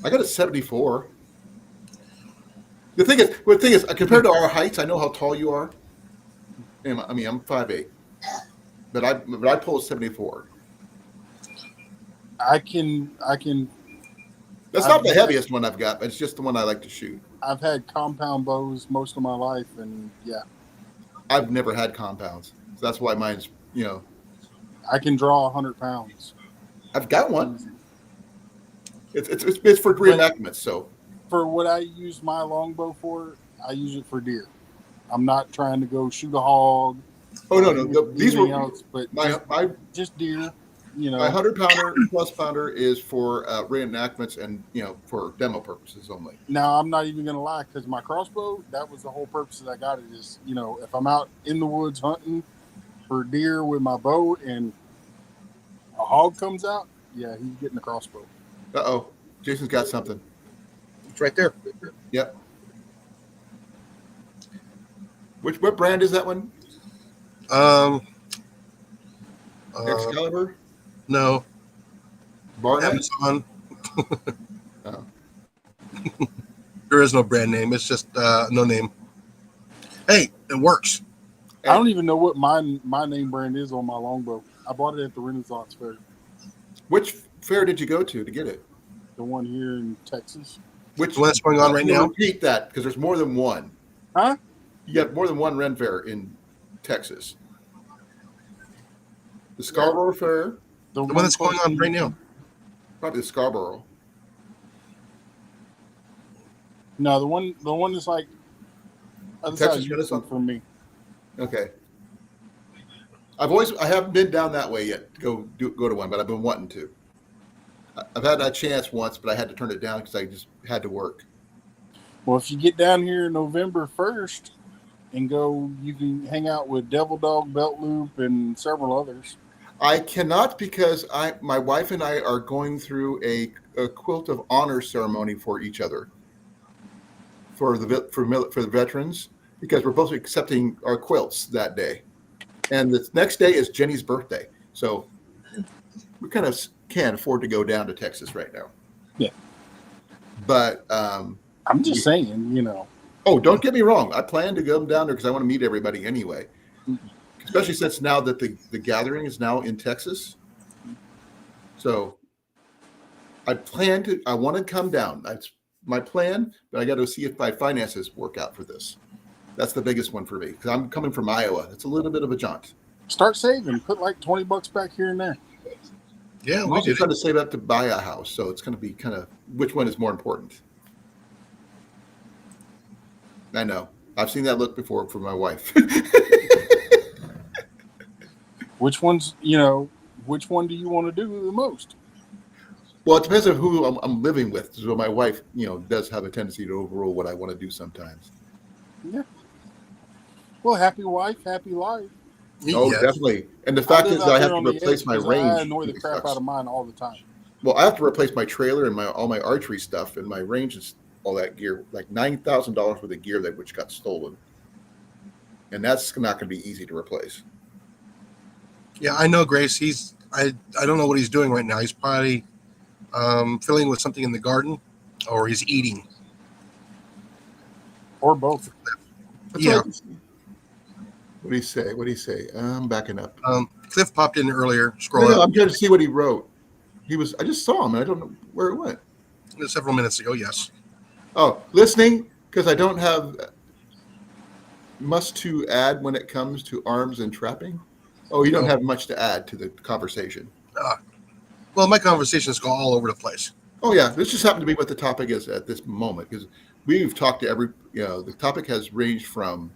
I got a 74. The thing is, compared to our heights, I know how tall you are. I mean, I'm 5'8", but I pull a 74. I can. That's not the heaviest one I've got, but it's just the one I like to shoot. I've had compound bows most of my life, and yeah, I've never had compounds, so that's why mine's. I can draw 100 pounds. I've got one. It's for reenactments, so. For what I use my longbow for, I use it for deer. I'm not trying to go shoot a hog. Oh no! These were else, but my just deer. my 100-pounder plus pounder is for reenactments and for demo purposes only. Now I'm not even gonna lie, because my crossbow, that was the whole purpose that I got it. Is if I'm out in the woods hunting for deer with my bow and a hog comes out, yeah, he's getting the crossbow. Uh-oh, Jason's got something. It's right there. Yep. What brand is that one? Excalibur? No. Barnett? Amazon. Oh. There is no brand name. It's just no name. Hey, it works. I don't even know what my name brand is on my longbow. I bought it at the Renaissance Fair, Which fair did you go to get it? the one here in Texas. Which The one that's going on right I'm gonna now? repeat that because there's more than one. Huh? You have more than one Ren Fair in Texas. The Scarborough Fair, The one that's going on right now. probably the Scarborough. No, the one that's like other Texas side of Houston Renaissance? for me. Okay. I haven't been down that way yet to go to one, but I've been wanting to. I've had that chance once, but I had to turn it down because I just had to work. Well, if you get down here November 1st and go, you can hang out with Devil Dog, Belt Loop, and several others. I cannot because my wife and I are going through a quilt of honor ceremony for each other for the veterans because we're both accepting our quilts that day, and the next day is Jenny's birthday, so we kind of can't afford to go down to Texas right now. Yeah, but I'm just saying, Oh, don't get me wrong. I plan to go down there because I want to meet everybody anyway. Especially since now that the gathering is now in Texas. So I want to come down. That's my plan, but I got to see if my finances work out for this. That's the biggest one for me because I'm coming from Iowa. It's a little bit of a jaunt. Start saving. Put like $20 back here and there. Yeah, I'm we also did. trying to save up to buy a house. So it's going to be kind of which one is more important. I know. I've seen that look before for my wife. Which one do you want to do the most? Well, it depends on who I'm living with. So my wife, does have a tendency to overrule what I want to do sometimes. Yeah. Well, happy wife, happy life. Oh, Yes. definitely. And the fact is, I have to replace my range. I annoy the It crap sucks. out of mine all the time. Well, I have to replace my trailer and all my archery stuff, and my range is all that gear, like $9,000 worth of gear which got stolen, and that's not going to be easy to replace. Yeah, I know, Grace. I don't know what he's doing right now. He's probably filling with something in the garden, or he's eating. Or both. That's Yeah. right. What do you say? I'm backing up. Cliff popped in earlier. Scroll No, up I'm trying to see what he wrote. I just saw him, and I don't know where it went. several minutes ago. Yes. Oh, listening because I don't have much to add when it comes to arms and trapping. Oh, you don't No. have much to add to the conversation. Well, my conversations go all over the place. Oh yeah, this just happened to be what the topic is at this moment because we've talked to the topic has ranged from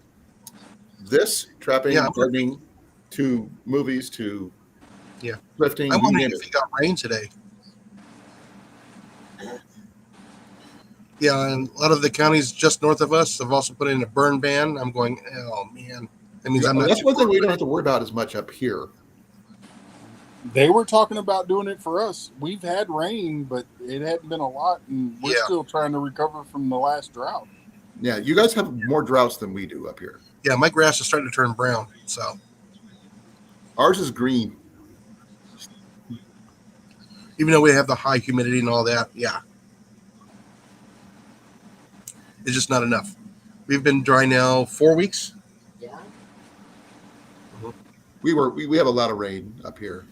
this trapping, Yeah. gardening, to movies, to thrifting. I you wondered name if it. he got rain today. Yeah, and a lot of the counties just north of us have also put in a burn ban. I'm going, oh man, that means I'm not. That's too one thing far we don't away. have to worry about as much up here. They were talking about doing it for us. We've had rain, but it hadn't been a lot, and we're Yeah. still trying to recover from the last drought. Yeah, you guys have more droughts than we do up here. Yeah, my grass is starting to turn brown. So Ours is green. even though we have the high humidity and all that, yeah, it's just not enough. We've been dry now 4 weeks. Yeah. We have a lot of rain up here.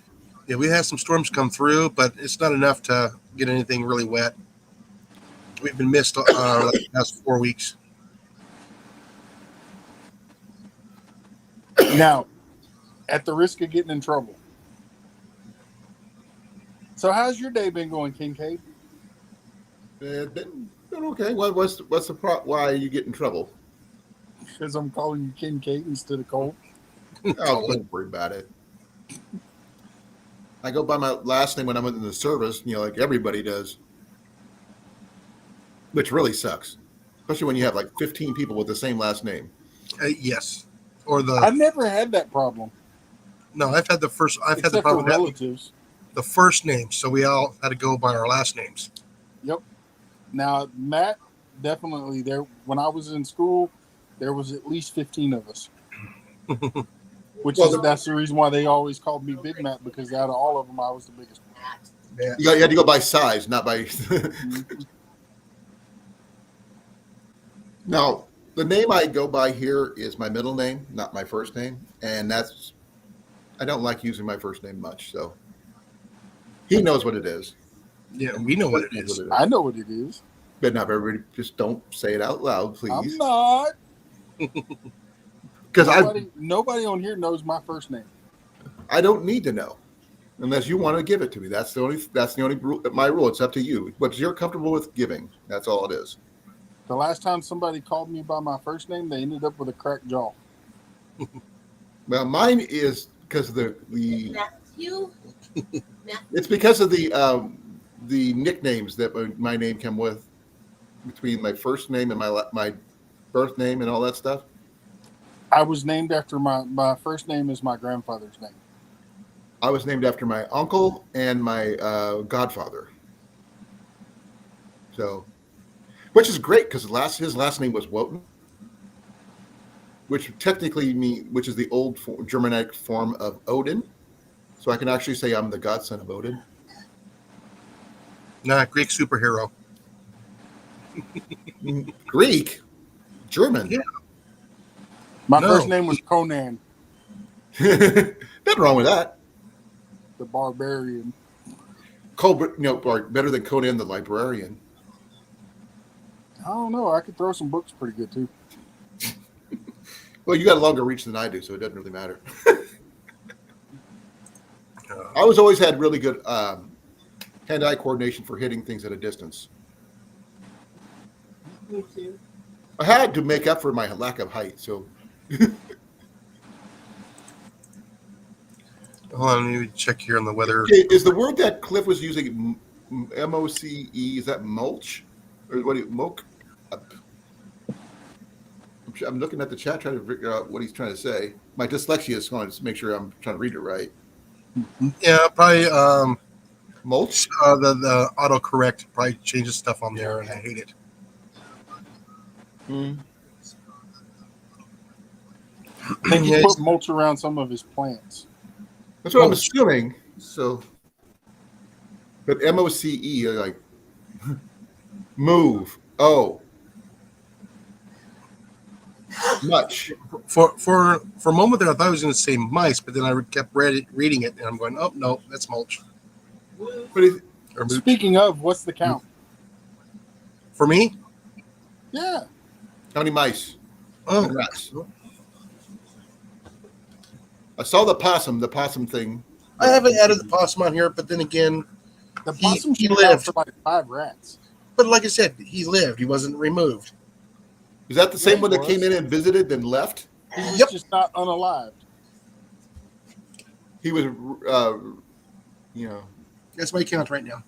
Yeah, we had some storms come through, but it's not enough to get anything really wet. We've been missed the past 4 weeks. Now, at the risk of getting in trouble. So, how's your day been going, Kincaid? Been okay. What's the why you get in trouble? Because I'm calling you Kincaid instead of Cole. Oh, don't worry about it. I go by my last name when I'm in the service, like everybody does, which really sucks, especially when you have like 15 people with the same last name. Yes, or I've never had that problem. no, I've had the Except for problem with that, relatives. the first name, so we all had to go by our last names. Yep. Now, Matt, definitely there. When I was in school, there was at least 15 of us. That's the reason why they always called me Big Matt, because out of all of them, I was the biggest one. Yeah. You had to go by size, not by. Now, the name I go by here is my middle name, not my first name, and I don't like using my first name much, so he knows what it is. Yeah, we know what it is. I know what it is. But not everybody. Just don't say it out loud, I'm please. not. Because Nobody on here knows my first name. I don't need to know unless you want to give it to me. That's the only rule. My rule. It's up to you. What you're comfortable with giving. That's all it is. The last time somebody called me by my first name, they ended up with a cracked jaw. Well, mine is because of the Matthew. it's because of the nicknames that my name came with between my first name and my birth name and all that stuff. I was named after my first name is my grandfather's name. I was named after my uncle and my godfather. So, which is great because his last name was Wotan, which technically which is the old Germanic form of Odin. So I can actually say I'm the godson of Odin. Nah, Greek superhero. Greek, German. Yeah. My No. first name was Conan Nothing wrong with that. the Barbarian. Better than Conan the Librarian. I don't know. I could throw some books pretty good too. Well, you got a longer reach than I do, so it doesn't really matter. I always had really good hand-eye coordination for hitting things at a distance. Me too. I had to make up for my lack of height, so Hold on, let me check here on the weather. okay, is the word that Cliff was using MOCE? Is that mulch, or what? Moke? I'm looking at the chat trying to figure out what he's trying to say. My dyslexia is going to make sure I'm trying to read it right. Yeah, probably Mulch? the autocorrect probably changes stuff on there, and I hate it. I think he Yeah, put mulch around some of his plants. That's what I'm Mulch. assuming. So, but MOCE, like move. Oh, much. For a moment there, I thought I was going to say mice, but then I kept reading it, and I'm going, oh no, that's mulch. But Or mooch. Speaking of, what's the count? For me, Yeah. how many mice? oh, And rats. I saw the possum thing. I haven't added the possum on here, but then again, The He- possum he should have lived. for like 5 rats. but like I said, he lived. He wasn't removed. Is that the same Yeah, one it that came was. in and visited and left? He was Yep. just not unalived. He was, you know, That's my count right now.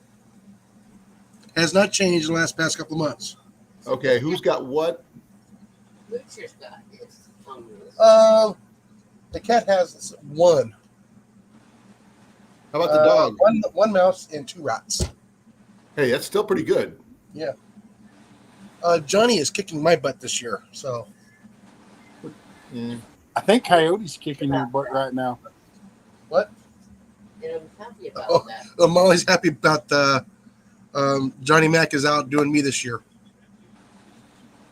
Has not changed in the past couple of months. okay, who's got what? Butcher's got his on this. The cat has one. How about the dog? One mouse and 2 rats. Hey, that's still pretty good. Johnny is kicking my butt this year. So I think Coyote's kicking your butt right now. what? And I'm happy about Oh. that. I'm always happy about Johnny Mac is out doing me this year.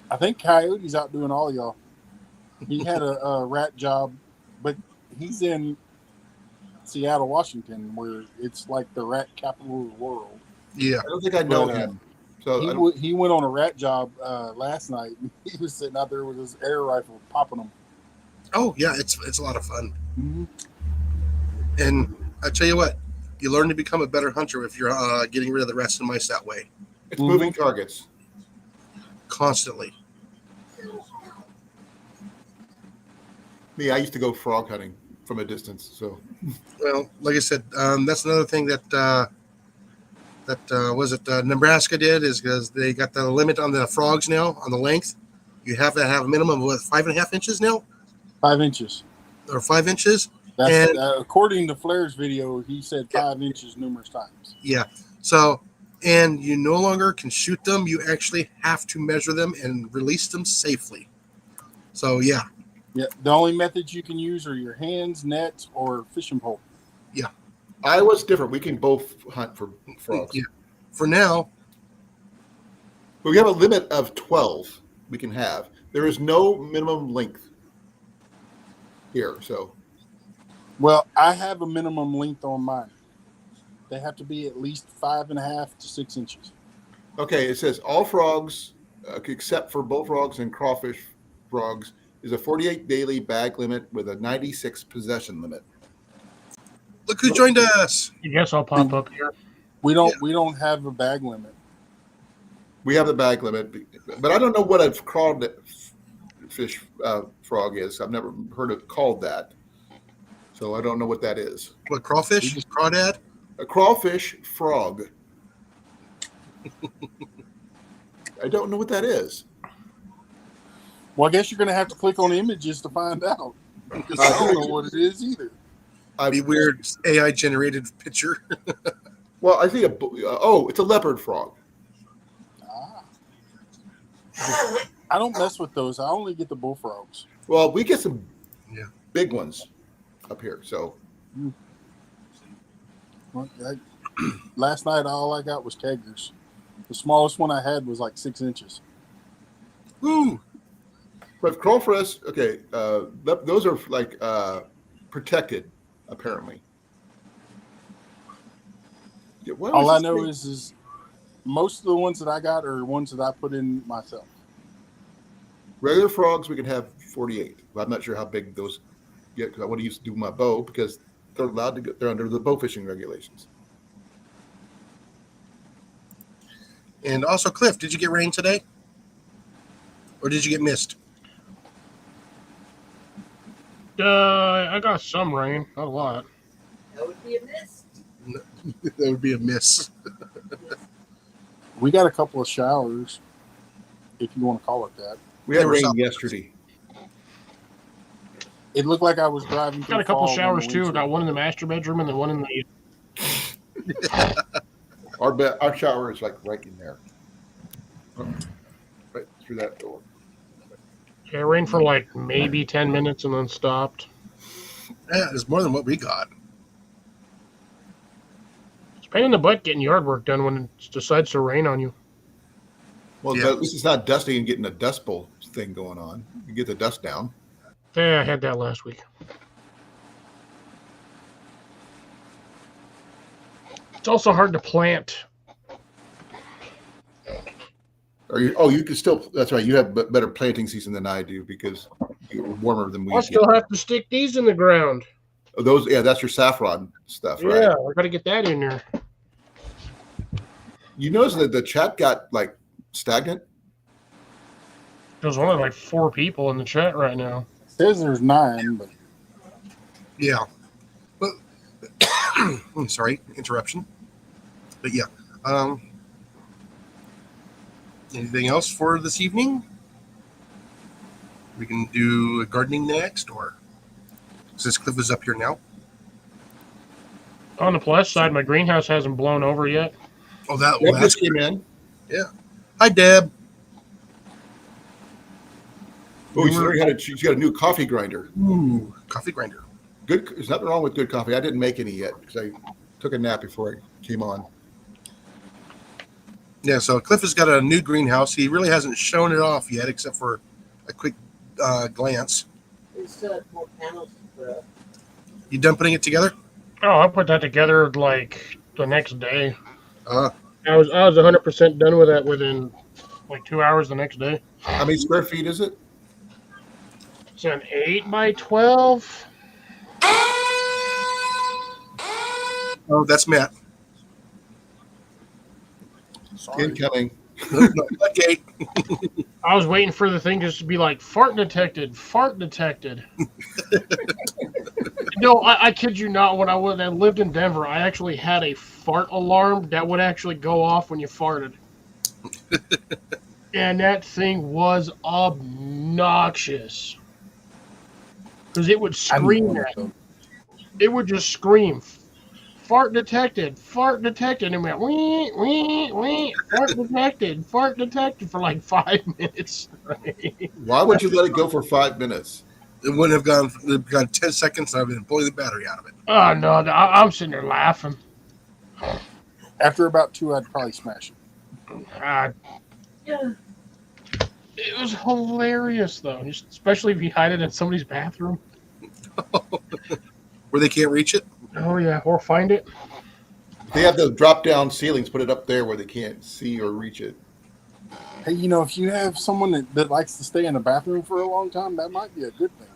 I think Coyote's out doing all y'all. He had a rat job, but he's in Seattle, Washington, where it's like the rat capital of the world. Yeah. I don't think I know But, him. So I don't- He went on a rat job last night. He was sitting out there with his air rifle popping them. Oh yeah, it's a lot of fun. Mm-hmm. And I tell you what, you learn to become a better hunter if you're getting rid of the rats and mice that way it's moving targets. constantly. Me, I used to go frog hunting from a distance. So Well, like I said, that's another thing that Nebraska did is because they got the limit on the frogs now on the length. You have to have a minimum of what, 5.5 inches now 5 inches. or 5 inches. That's And- according to Flair's video. He said 5 inches numerous times. Yeah. So, and you no longer can shoot them. You actually have to measure them and release them safely. So, yeah. Yeah, the only methods you can use are your hands, nets, or fishing pole. Iowa's different. We can both hunt for frogs. Yeah. For now, But we have a limit of 12 we can have. There is no minimum length here. So Well, I have a minimum length on mine. They have to be at least 5.5 to 6 inches. Okay, it says all frogs, except for bullfrogs and crawfish frogs, is a 48 daily bag limit with a 96 possession limit. Look who joined us. I guess I'll pop up here. We don't have a bag limit. We have the bag limit, but I don't know what a crawfish frog is. I've never heard it called that, so I don't know what that is. What, crawfish? Crawdad? A crawfish frog. I don't know what that is. Well, I guess you're going to have to click on images to find out. Because I don't know what it is either. Be weird AI generated picture. Well, I think it's a leopard frog. I don't mess with those. I only get the bullfrogs. Well, we get some Yeah. big ones up here. So Well, last night, all I got was keggers. The smallest one I had was like 6 inches. Woo! but crawfish, okay, those are like protected, apparently. Yeah, what All was I this know thing? is most of the ones that I got are ones that I put in myself. Regular frogs, we can have 48. But I'm not sure how big those get because I want to use to do my bow because they're allowed to get. They're under the bow fishing regulations. And also, Cliff, did you get rain today? Or did you get mist? I got some rain, not a lot. That would be a miss. That would be a miss. We got a couple of showers, if you want to call it that. We had They were rain solid. yesterday. It looked like I was driving. Got a couple showers too. I got one in the master bedroom and then one in the. Our shower is like right in there, right through that door. Yeah, rain for like maybe 10 minutes and then stopped. Yeah, it's more than what we got. It's a pain in the butt getting yard work done when it decides to rain on you. Well, Yeah. at least it's not dusty and getting a dust bowl thing going on. You get the dust down. Yeah, I had that last week. It's also hard to plant. You can still. That's right. You have better planting season than I do because you're warmer than we I get. still have to stick these in the ground. Those, yeah, that's your saffron stuff, right? Yeah, I got to get that in there. You notice that the chat got like stagnant. There's only like 4 people in the chat right now. It says there's 9, but Yeah. But sorry, interruption. But yeah. Anything else for this evening? We can do gardening next, or since Cliff is up here now. On the plus side, my greenhouse hasn't blown over yet. Oh, that Deb well, just that's came in. hi, Deb. Oh, she's got a new coffee grinder. Ooh, coffee grinder. Good. There's nothing wrong with good coffee. I didn't make any yet because I took a nap before I came on. Yeah, so Cliff has got a new greenhouse. He really hasn't shown it off yet, except for a quick glance. We still have more panels to put up. You done putting it together? Oh, I put that together like the next day. Uh, I was 100% done with that within like 2 hours the next day. How many square feet is it? It's an 8 by 12. oh, that's Matt. sorry. Incoming. No, Floodgate. I was waiting for the thing just to be like fart detected, fart detected. No, I kid you not. When I lived in Denver, I actually had a fart alarm that would actually go off when you farted. And that thing was obnoxious. Because it would I need scream one of at those. it would just scream, fart detected, and it went, wee, wee, wee, fart detected for like 5 minutes. Why would you let it go for 5 minutes? It wouldn't have gone 10 seconds, and I've been pulling the battery out of it. Oh, no, I'm sitting there laughing. After about 2, I'd probably smash it. Yeah. It was hilarious, though, especially if you hide it in somebody's bathroom. Where they can't reach it? Oh, yeah, or find it. They have the drop down ceilings. Put it up there where they can't see or reach it. Hey, if you have someone that likes to stay in the bathroom for a long time, that might be a good thing.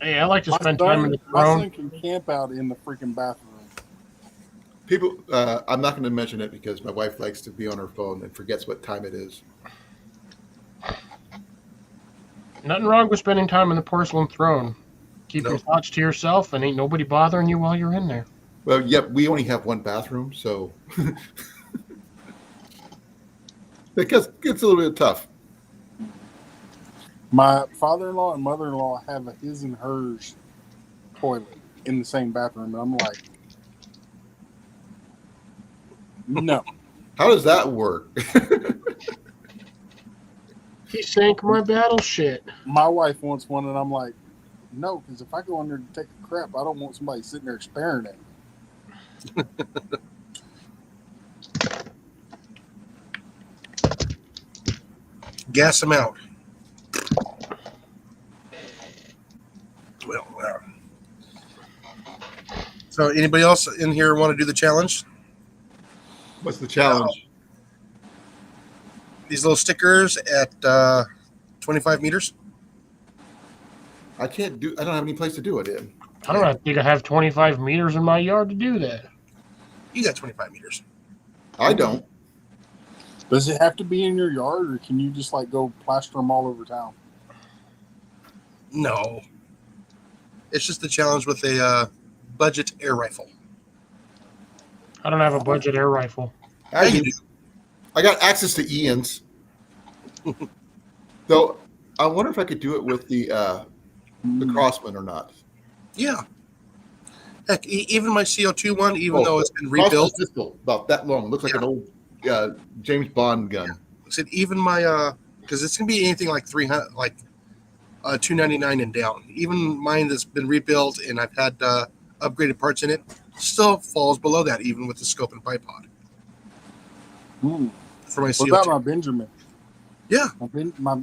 Hey, I like to My spend time in the my throne. son can camp out in the freaking bathroom. People, I'm not going to mention it because my wife likes to be on her phone and forgets what time it is. Nothing wrong with spending time in the porcelain throne. Keep No. your thoughts to yourself, and ain't nobody bothering you while you're in there. Well, yep, we only have one bathroom, so it gets a little bit tough. My father-in-law and mother-in-law have a his and hers toilet in the same bathroom, and I'm like, no. How does that work? He sank my battleship. My wife wants one, and I'm like, no, because if I go in there to take a crap, I don't want somebody sitting there staring at me. Gas them out. Well, so anybody else in here want to do the challenge? What's the challenge? These little stickers at 25 meters. I don't have any place to do it in. I don't think I have 25 meters in my yard to do that. You got 25 meters. I don't. Does it have to be in your yard, or can you just like go plaster them all over town? No. It's just a challenge with a budget air rifle. I don't have a budget air rifle. I you do. do. I got access to Ian's. Though I wonder if I could do it with the Crossman or not. Yeah. Heck, even my CO2 one, even Oh, though it's been Crossman's rebuilt, pistol, about that long. It looks like an old James Bond gun. I said even my because it's gonna be anything like 300, like 299 and down. Even mine that's been rebuilt and I've had upgraded parts in it still falls below that, even with the scope and bipod for my What CO2. about my Benjamin? Yeah. My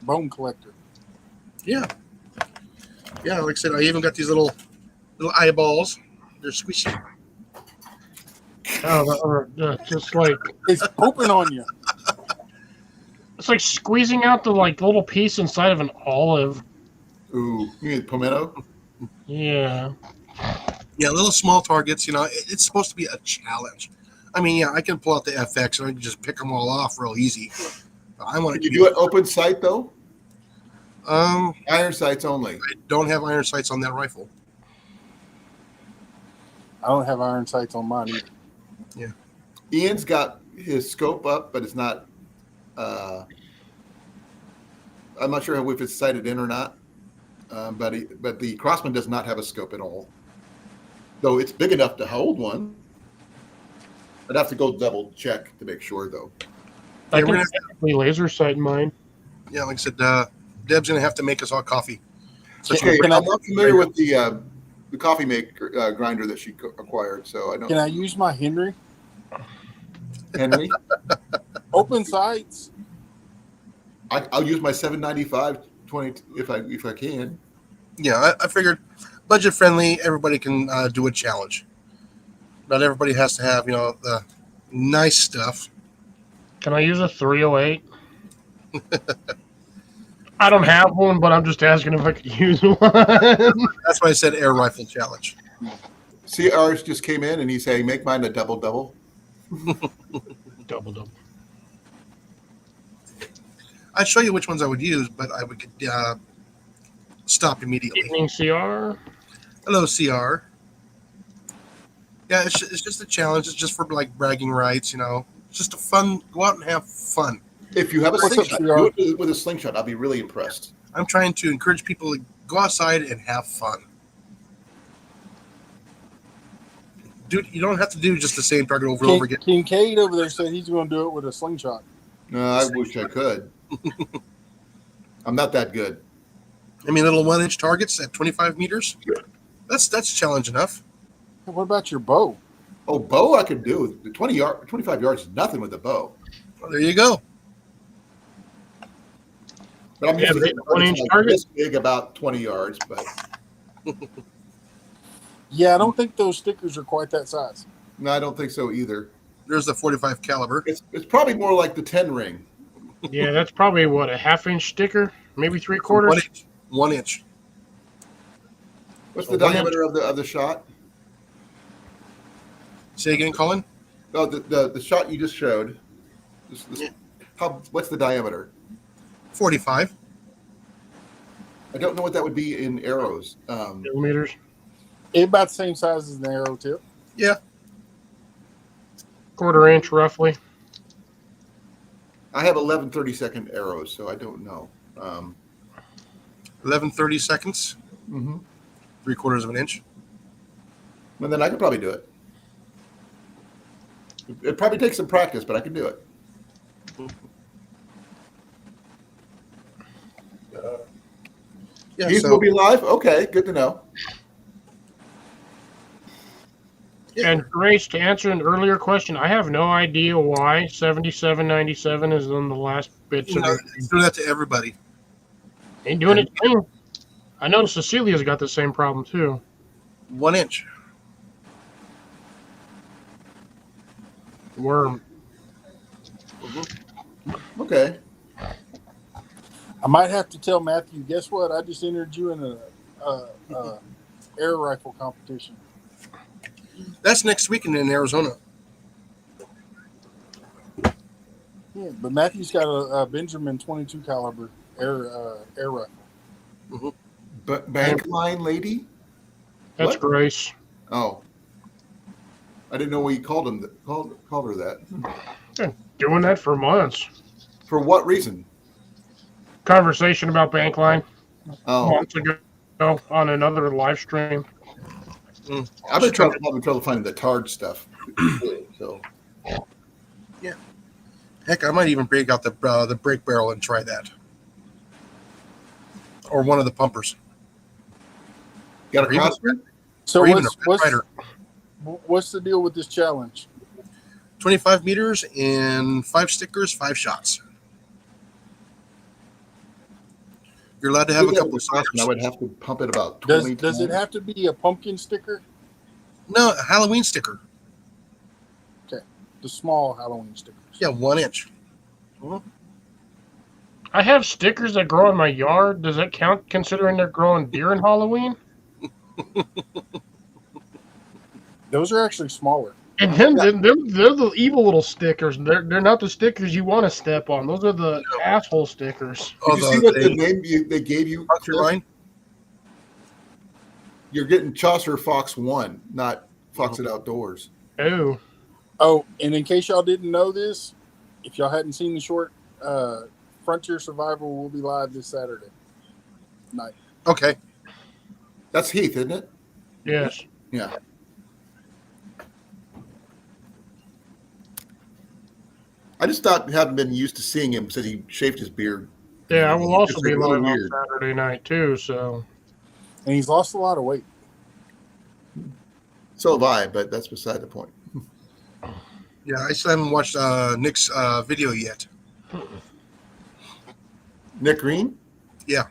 bone collector. Yeah. Like I said, I even got these little eyeballs. They're squishy. Just like It's pooping on you. it's like squeezing out the little piece inside of an olive. Ooh, you mean pimento? Yeah. Yeah, little small targets. It's supposed to be a challenge. I mean, yeah, I can pull out the FX and I can just pick them all off real easy. I want Did to you do it open sight though? I Iron sights only. don't have iron sights on that rifle. I don't have iron sights on mine either. Ian's got his scope up, but it's not. I'm not sure if it's sighted in or not. But the Crossman does not have a scope at all. Though it's big enough to hold one. I'd have to go double check to make sure though. I we're can gonna technically laser sight mine. Yeah, like I said, Deb's gonna have to make us all coffee. So she Okay, can I'm not familiar with the coffee maker grinder that she acquired, so I don't. Can I use my Henry? Henry, Open sights. I'll use my 795 20 if I can. Yeah, I figured budget friendly. Everybody can do a challenge. Not everybody has to have the nice stuff. Can I use a 308? I don't have one, but I'm just asking if I could use one. That's why I said air rifle challenge. CRs just came in and he's saying, make mine a double. Double. I'd show you which ones I would use, but I would stop immediately. Evening CR. Hello, CR. Yeah, it's just a challenge. It's just for bragging rights, It's just a fun. Go out and have fun. If you have a What's up, slingshot, CR? do it with a slingshot. I'll be really impressed. I'm trying to encourage people to go outside and have fun. Dude, you don't have to do just the same target over and over again. Kincaid over there said he's going to do it with a slingshot. No, I wish I could. I'm not that good. I mean, little 1-inch targets at 25 meters. That's challenge enough. Hey, what about your bow? Oh, bow I could do. The 25 yards is nothing with the bow. Well, there you go. But I'm Yeah, used to but hitting 1-inch targets target? this big, about 20 yards. But Yeah, I don't think those stickers are quite that size. No, I don't think so either. There's the 45 caliber. It's probably more like the 10 ring. Yeah, that's probably what, a half-inch sticker, maybe 3/4. 1 inch. 1 inch. What's So the 1 diameter of the shot? Say again, Colin. No, the shot you just showed. Yeah. What's the diameter? 45. I don't know what that would be in arrows. Millimeters. It's about the same size as an arrow tip. Yeah. 1/4 inch, roughly. I have 11 30-second arrows, so I don't know. 11 30 seconds. Mm-hmm. 3/4 of an inch. And then I could probably do it. It probably takes some practice, but I can do it. Yeah. Heath So will be live? Okay, good to know. yeah. And Grace, to answer an earlier question, I have no idea why 7797 is on the last bits You of know, it. do that to everybody. Ain't doing it too. I know Cecilia's got the same problem too. 1 inch. Worm. Okay. I might have to tell Matthew, guess what? I just entered you in a air rifle competition. That's next weekend in Arizona. Yeah, but Matthew's got a Benjamin 22 caliber air rifle. But bank line lady? That's What? Grace. Oh. I didn't know we called her that. Been doing that for months. For what reason? Conversation about Bankline Oh, months ago on another live stream. I've been having trouble finding the Tard stuff. So Heck, I might even break out the brake barrel and try that, or one of the pumpers, got a Or even- crossbow? So or even a what's Red Ryder. what's the deal with this challenge? 25 meters and 5 stickers, 5 shots. You're allowed to have a couple of I saucers. would have to pump it about 20 Does it have to be a pumpkin sticker? No, a Halloween sticker. The small Halloween stickers. Yeah, 1 inch. I have stickers that grow in my yard. Does that count considering they're growing during Halloween? Those are actually smaller. And then they're the evil little stickers. They're not the stickers you want to step on. Those are the asshole stickers. Did you see what the name they gave you? Fox line? You're getting Chaucer Fox 1, not Fox It Outdoors. Oh, Oh, and in case y'all didn't know this, if y'all hadn't seen the short, Frontier Survival will be live this Saturday night. Okay. That's Heath, isn't it? yes. Yeah. I just thought hadn't been used to seeing him since he shaved his beard. Yeah, I will also It's be a little live on weird. Saturday night too. So And he's lost a lot of weight. So have I, but that's beside the point. Yeah, I still haven't watched Nick's video yet. Nick Green? Yeah.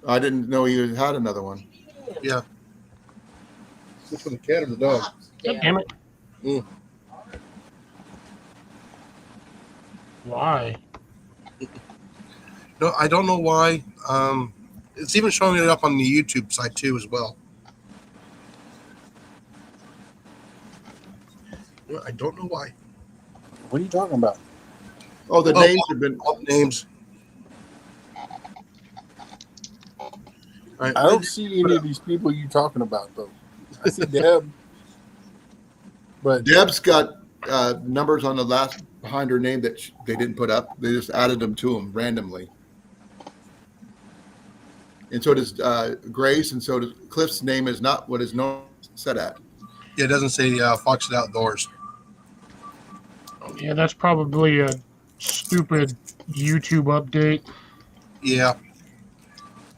I didn't know he had another one. Yeah. This for the cat or the dog? God damn it. Why? No, I don't know why. It's even showing it up on the YouTube side too as well. I don't know why. What are you talking about? Oh, the names have been. All the names. All right, I don't see any of these people you talking about though. I see Deb, but Deb's got numbers on the last behind her name that they didn't put up. They just added them to them randomly. And so does Grace, and so does Cliff's name is not what is known set at. Yeah, it doesn't say Fox It Outdoors. Yeah, that's probably a stupid YouTube update. Yeah.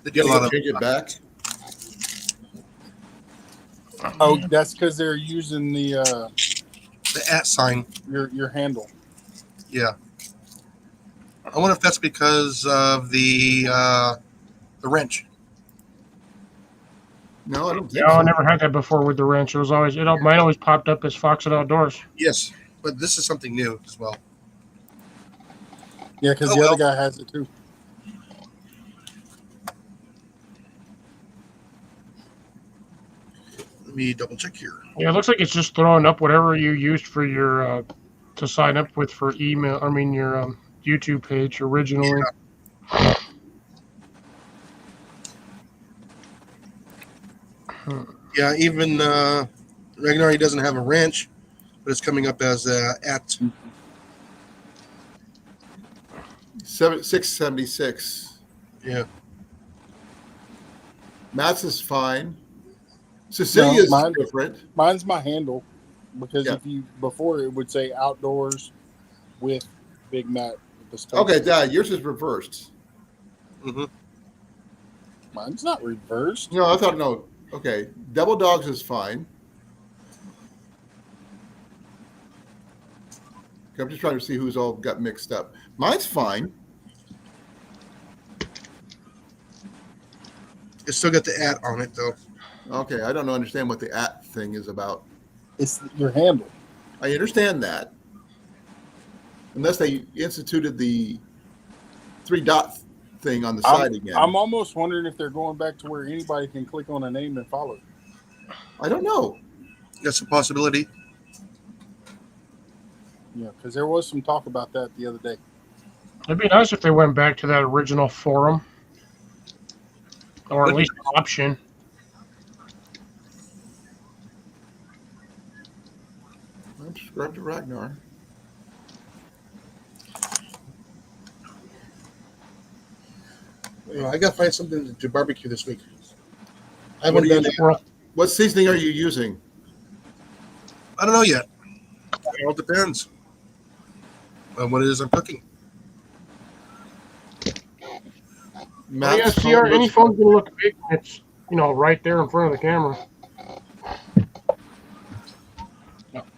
They did a lot of Change it back. oh, that's because they're using the the @ sign. your handle. Yeah. I wonder if that's because of the wrench. No, I don't think No, I so. never had that before with the wrench. It was always mine always popped up as Fox at Outdoors. Yes, but this is something new as well. Yeah, because Oh, the well. other guy has it too. Let me double check here. Yeah, it looks like it's just throwing up whatever you used for your to sign up with for email. I mean your YouTube page originally. Yeah, even Ragnar, he doesn't have a wrench, but it's coming up as at. 676. Yeah. Matt's is fine. Cecilia's mine- different. Mine's my handle because Yeah. if you before it would say outdoors with Big Matt. With the space. Okay, Dad, yours is reversed. Mm-hmm. Mine's not reversed. No, I thought no. Okay, Double Dogs is fine. Okay, I'm just trying to see who's all got mixed up. Mine's fine. It's still got the at on it though. Okay, I don't understand what the at thing is about. It's your handle. I understand that. Unless they instituted the 3-dot thing on the side again. I'm almost wondering if they're going back to where anybody can click on a name and follow. I don't know. That's a possibility. Yeah, because there was some talk about that the other day. It'd be nice if they went back to that original forum, or at least an option. I'm subscribed to Ragnar. I gotta find something to barbecue this week. I What haven't do you done it. Squirrel. What seasoning are you using? I don't know yet. It all depends on what it is I'm cooking. Oh, yeah, Matt's see, any looks- phone's gonna look big. It's right there in front of the camera.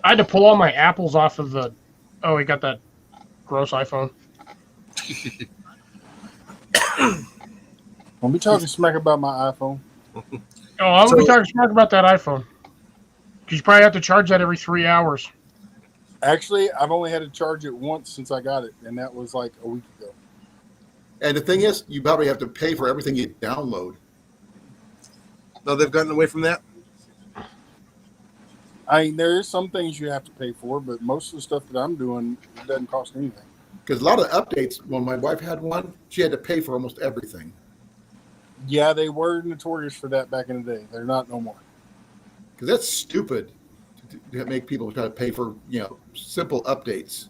I had to pull all my apples off of the. Oh, we got that gross iPhone. Don't be talking smack about my iPhone. Oh, I'm gonna be So- talking smart about that iPhone. Because you probably have to charge that every 3 hours. Actually, I've only had to charge it once since I got it, and that was like a week ago. And the thing is, you probably have to pay for everything you download. No, they've gotten away from that. I mean, there is some things you have to pay for, but most of the stuff that I'm doing it doesn't cost anything. Because a lot of updates, when my wife had one, she had to pay for almost everything. Yeah, they were notorious for that back in the day. They're not no more. Because that's stupid to make people try to pay for, simple updates.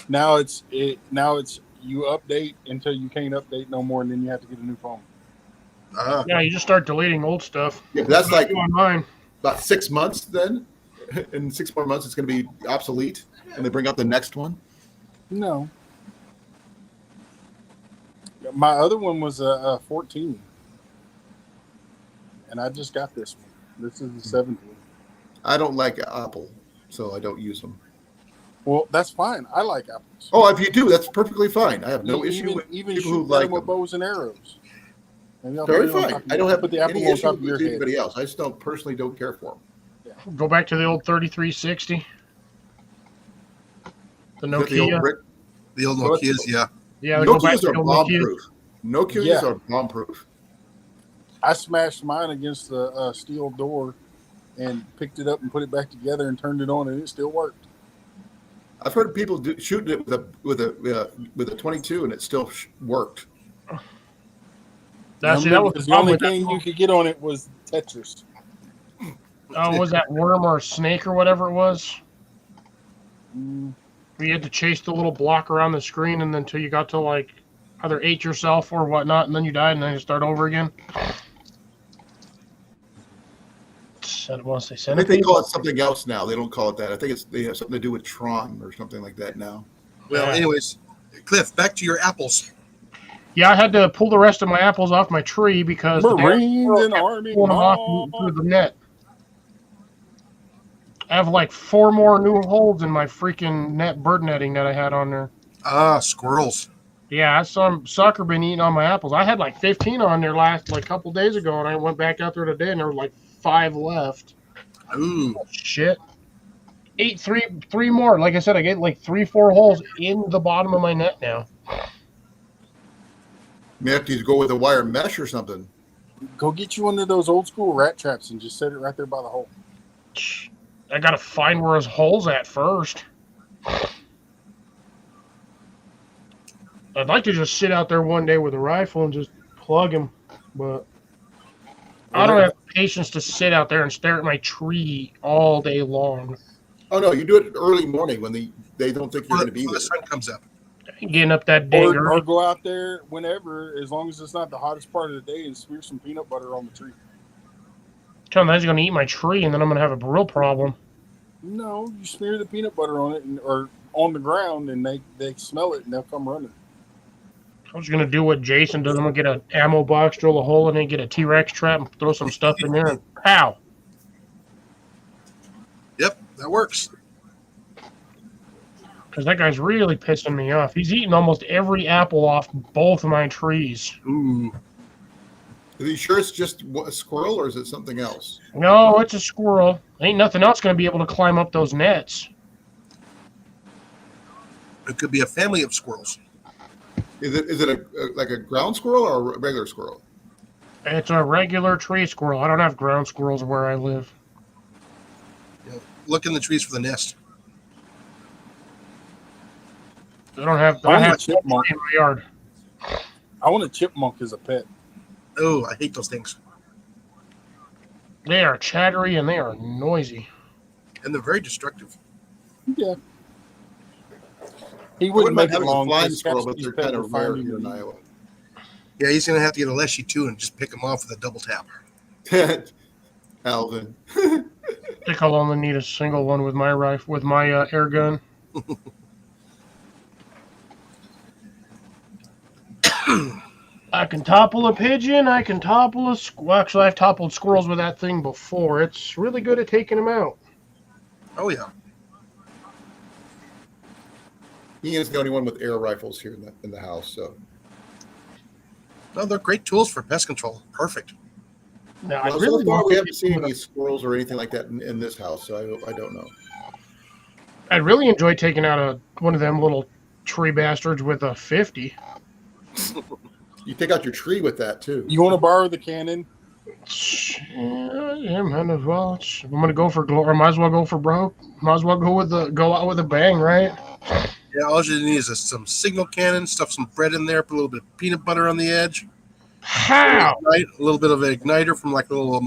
Now it's you update until you can't update no more, and then you have to get a new phone. Yeah, you just start deleting old stuff. Yeah, that's like on mine. about 6 months then. In 6 more months, it's going to be obsolete. And they bring out the next one. No. My other one was a 14, and I just got this one. This is the 17. I don't like Apple, so I don't use them. Well, that's fine. I like apples. Oh, if you do, that's perfectly fine. I have no issue even, with even people who shoot like them with them. bows and arrows. Maybe I'll Very put it on fine. top of I don't have put the apple any on issue top of your with head. anybody else. I just don't care for them. Go back to the old 3360. The Is that the old Nokia. brick? The old Nokias, yeah. Yeah, go back Nokias to are the old Nokia. bomb-proof. Nokias Yeah. are bomb-proof. I smashed mine against the steel door and picked it up and put it back together and turned it on, and it still worked. I've heard people shooting it with a 22, and it still worked. That's, see, that was Because the the problem only with that thing phone. you could get on it was Tetris. Was that worm or snake or whatever it was? Mm, You had to chase the little block around the screen and then until you got to like either ate yourself or whatnot, and then you died, and then you start over again. I think they call it something else now. They don't call it that. I think they have something to do with Tron or something like that now. Well, Yeah. anyways, Cliff, back to your apples. Yeah, I had to pull the rest of my apples off my tree because the Marines and Army. pulling them off through the net. I have like 4 more new holes in my freaking net bird netting that I had on there. Squirrels. Yeah, I saw sucker been eating on my apples. I had like 15 on there last like couple days ago, and I went back out there today, and there were like 5 left. Ooh, Shit. Ate three more. Like I said, I get like 3-4 holes in the bottom of my net now. You have to go with a wire mesh or something. Go get you one of those old school rat traps and just set it right there by the hole. I gotta find where his hole's at first. I'd like to just sit out there one day with a rifle and just plug him, but I don't have patience to sit out there and stare at my tree all day long. Oh no, you do it early morning when they don't think you're going to be before there. the sun comes up. Getting up that day Or early. go out there whenever, as long as it's not the hottest part of the day, and smear some peanut butter on the tree. Tell them that's gonna eat my tree, and then I'm gonna have a real problem. No, you smear the peanut butter on it, or on the ground, and they smell it and they'll come running. I was gonna do what Jason does. I'm gonna get an ammo box, drill a hole in it, get a T-Rex trap, and throw some stuff in there, and pow! Yep, that works. Because that guy's really pissing me off. He's eating almost every apple off both of my trees. Ooh, Are you sure it's just a squirrel or is it something else? No, it's a squirrel. Ain't nothing else gonna be able to climb up those nets. it could be a family of squirrels. Is it like a ground squirrel or a regular squirrel? It's a regular tree squirrel. I don't have ground squirrels where I live. Look in the trees for the nest. I don't have. I I want have a chipmunk. in my yard. I want a chipmunk as a pet. Oh, I hate those things. They are chattery and they are noisy. And they're very destructive. Yeah. He I wouldn't wouldn't make mind it having a long. flying because squirrel, but Cassidy's they're pet kind will of find rare him here in in- Iowa. Yeah, he's gonna have to get a Leshy too and just pick them off with a double tap. Alvin. I think I'll only need a single one with my rifle, with my air gun. I can topple a pigeon. I can topple a well, actually, I've toppled squirrels with that thing before. It's really good at taking them out. Oh yeah. He is the only one with air rifles here in the house. So No, they're great tools for pest control. Perfect. Now, well, so far we haven't seen any squirrels or anything like that in this house. So I don't know. I'd really enjoy taking out one of them little tree bastards with a 50. You take out your tree with that too. You want to borrow the cannon? Yeah, might as well. I'm gonna go for glory. Might as well go for broke. Might as well go out with a bang, right? Yeah, all you need is some signal cannon, stuff some bread in there, put a little bit of peanut butter on the edge. How? Right, a little bit of an igniter from like those little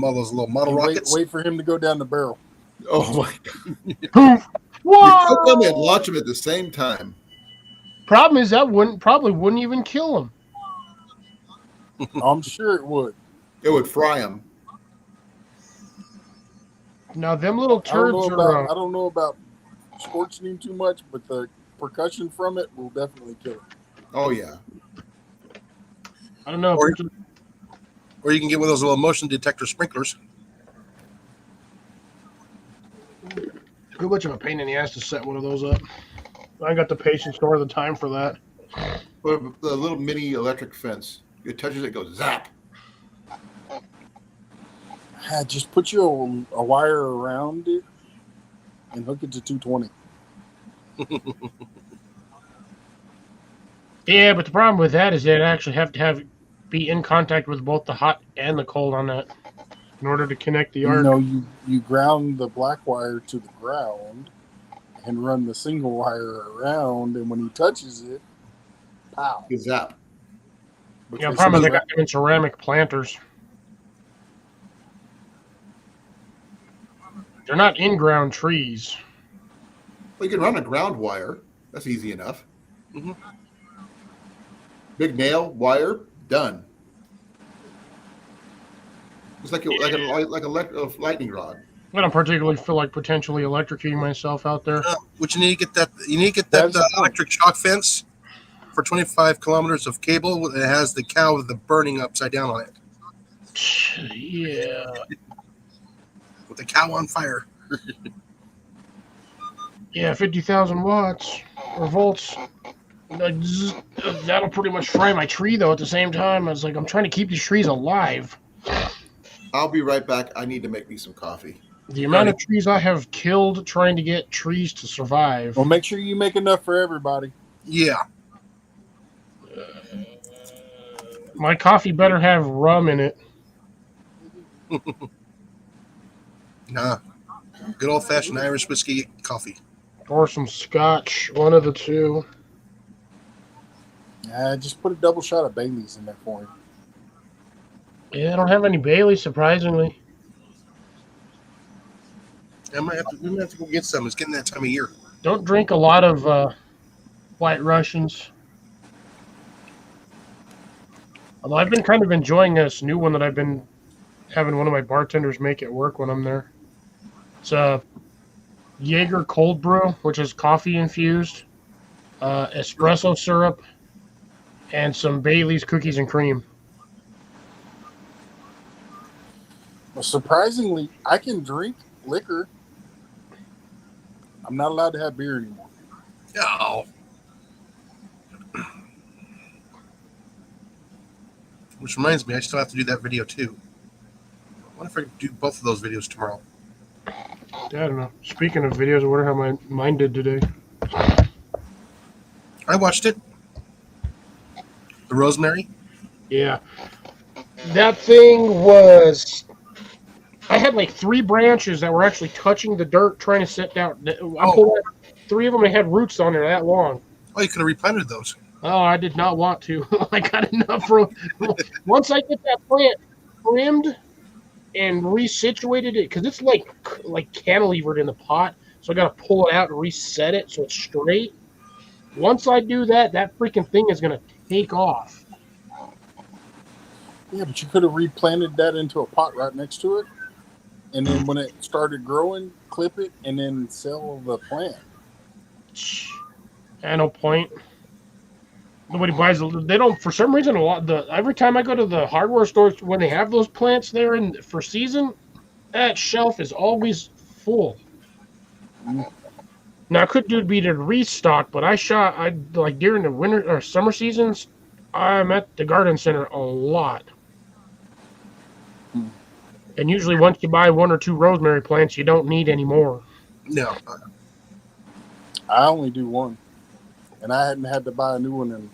model And rockets. wait for him to go down the barrel. Oh my God! You Whoa! cook them and launch them at the same time. Problem is that probably wouldn't even kill him. I'm sure it would. It would fry them. Now them little turds I are. don't know about scorching him too much, but the percussion from it will definitely kill him. Oh yeah. I don't know. Or you can get one of those little motion detector sprinklers. Too much of a pain in the ass to set one of those up. I ain't got the patience nor the time for that. But the little mini electric fence. It touches it, goes zap. Just put you a wire around it and hook it to 220. Yeah, but the problem with that is they'd actually have to be in contact with both the hot and the cold on that in order to connect the arc. No, you ground the black wire to the ground and run the single wire around, and when he touches it, pow. You zap. Yeah, the problem is I got them in ceramic planters. They're not in-ground trees. Well, you can run a ground wire. That's easy enough. Mhm. Big nail, wire, done. It's like a lightning rod. I don't particularly feel like potentially electrocuting myself out there. Which you need to get that. You need to get that That's the point. electric shock fence for 25 kilometers of cable. It has the cow with the burning upside down on it, Yeah. with the cow on fire. Yeah, 50,000 watts or volts. That'll pretty much fry my tree though. At the same time, I was like, I'm trying to keep these trees alive. I'll be right back. I need to make me some coffee. The amount of trees I have killed trying to get trees to survive. Well, make sure you make enough for everybody. Yeah. My coffee better have rum in it. Nah. Good old fashioned Irish whiskey coffee. Or some scotch, one of the two. Just put a double shot of Bailey's in there for him. Yeah, I don't have any Bailey, surprisingly. We might have to go get some. It's getting that time of year. Don't drink a lot of White Russians. Although I've been kind of enjoying this new one that I've been having one of my bartenders make at work when I'm there. It's a Jaeger cold brew, which is coffee infused, espresso syrup, and some Bailey's cookies and cream. Well, surprisingly, I can drink liquor. I'm not allowed to have beer anymore. Oh. Which reminds me, I still have to do that video too. I wonder if I can do both of those videos tomorrow. I don't know. Speaking of videos, I wonder how mine did today. I watched it. The Rosemary. Yeah. That thing was... I had like 3 branches that were actually touching the dirt trying to set down. I pulled out 3 of them and had roots on there that long. Oh, you could have replanted those. Oh, I did not want to. I got enough room. Once I get that plant trimmed and resituated it, because it's like cantilevered in the pot, so I got to pull it out and reset it so it's straight. Once I do that, that freaking thing is going to take off. Yeah, but you could have replanted that into a pot right next to it. And then when it started growing, clip it and then sell the plant. And no point. Nobody buys. They don't. For some reason, every time I go to the hardware stores when they have those plants there and for season, that shelf is always full. Now it could be to restock, but I like during the winter or summer seasons, I'm at the garden center a lot. And usually, once you buy 1 or 2 rosemary plants, you don't need any more. No. I only do one. And I hadn't had to buy a new one in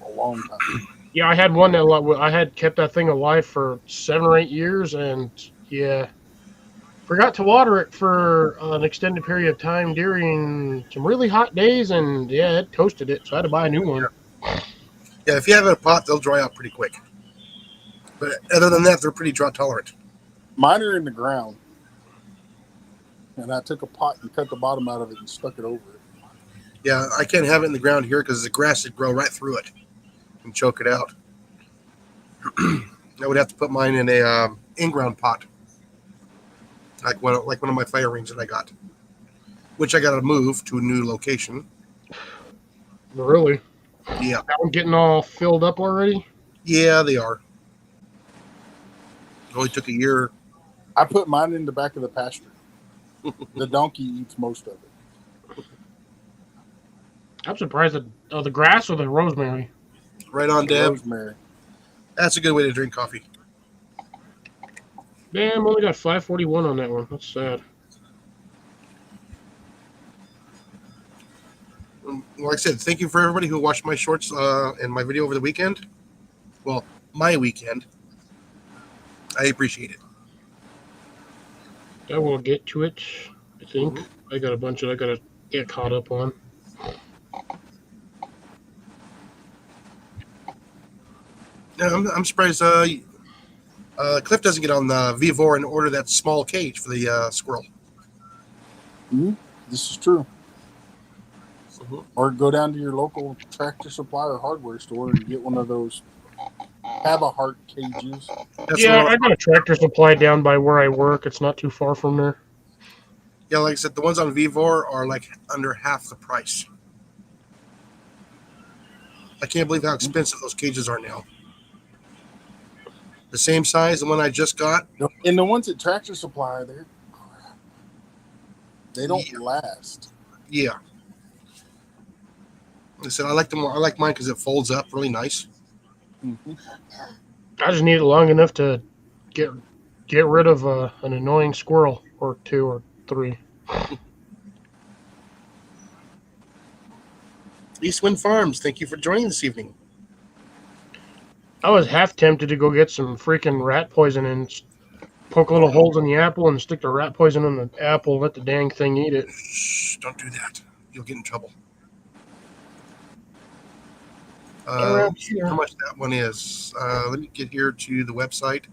a long time. Yeah, I had one that I had kept that thing alive for 7 or 8 years, and yeah, forgot to water it for an extended period of time during some really hot days, and yeah, it toasted it, so I had to buy a new one. Yeah, if you have it in a pot, they'll dry out pretty quick. But other than that, they're pretty drought tolerant. Mine are in the ground. And I took a pot and cut the bottom out of it and stuck it over it. Yeah, I can't have it in the ground here because the grass would grow right through it and choke it out. I would have to put mine in a in-ground pot, like one of my fire rings that I got, which I got to move to a new location. Really? Yeah, That one getting all filled up already? yeah, they are. It only took a year. I put mine in the back of the pasture. The donkey eats most of it. I'm surprised that the grass or the rosemary. Right on, Deb. Rosemary. That's a good way to drink coffee. Damn, only got 541 on that one. That's sad. Like I said, thank you for everybody who watched my shorts and my video over the weekend. Well, my weekend. I appreciate it. I will get to it, I think. I got a bunch that I gotta get caught up on. Yeah, I'm surprised Cliff doesn't get on the Vivor and order that small cage for the squirrel. This is true. Mhm. Or go down to your local Tractor Supply or hardware store and get one of those Heart cages. That's Yeah, what I got a Tractor Supply down by where I work. It's not too far from there. yeah, like I said, the ones on Vivor are like under half the price. I can't believe how expensive those cages are now. The same size, the one I just got. And the ones at Tractor Supply, they're crap. They don't Yeah. last. Yeah. I said I like them. I like mine because it folds up really nice. Mm-hmm. I just need it long enough to get rid of an annoying squirrel or two or three. Eastwind Farms, thank you for joining this evening. I was half tempted to go get some freaking rat poison and poke little holes in the apple and stick the rat poison in the apple and let the dang thing eat it. Shh, don't do that. You'll get in trouble. Around Let's see how much that one is. Let me get here to the website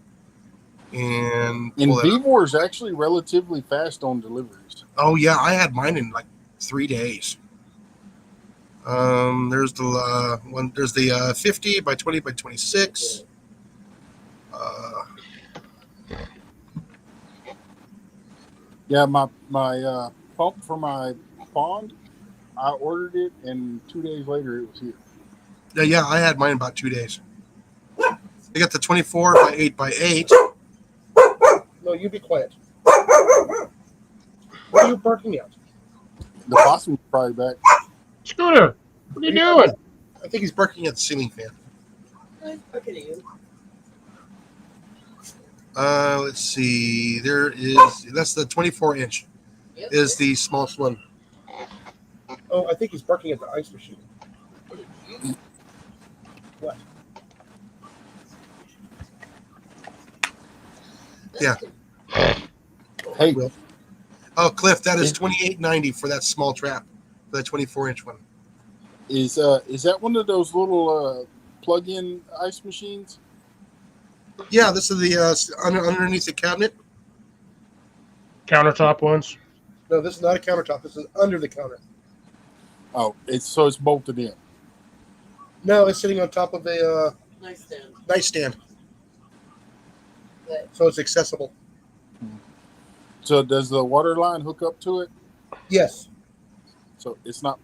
and And pull it up. Vivor is actually relatively fast on deliveries. Oh yeah, I had mine in like 3 days. There's the one. There's the 50 by 20 by 26. Yeah, my pump for my pond, I ordered it, and 2 days later it was here. Yeah, I had mine in about 2 days. I got the 24 by 8 by 8. No, you be quiet. What are you barking at? The possum's probably back. Scooter, what are you doing? I think he's barking at the ceiling fan. I'm looking at you. Let's see. That's the 24 inch. Yep. Is the smallest one. Oh, I think he's barking at the ice machine. What? Yeah. Hey, Will. Oh, Cliff, that is $28.90 for that small trap, for that 24 inch one. is that one of those little plug-in ice machines? Yeah, this is the underneath the cabinet. Countertop ones. No, this is not a countertop. This is under the counter. Oh, it's bolted in. No, it's sitting on top of a Nice stand. nightstand, But so it's accessible. So does the water line hook up to it? Yes. So it's not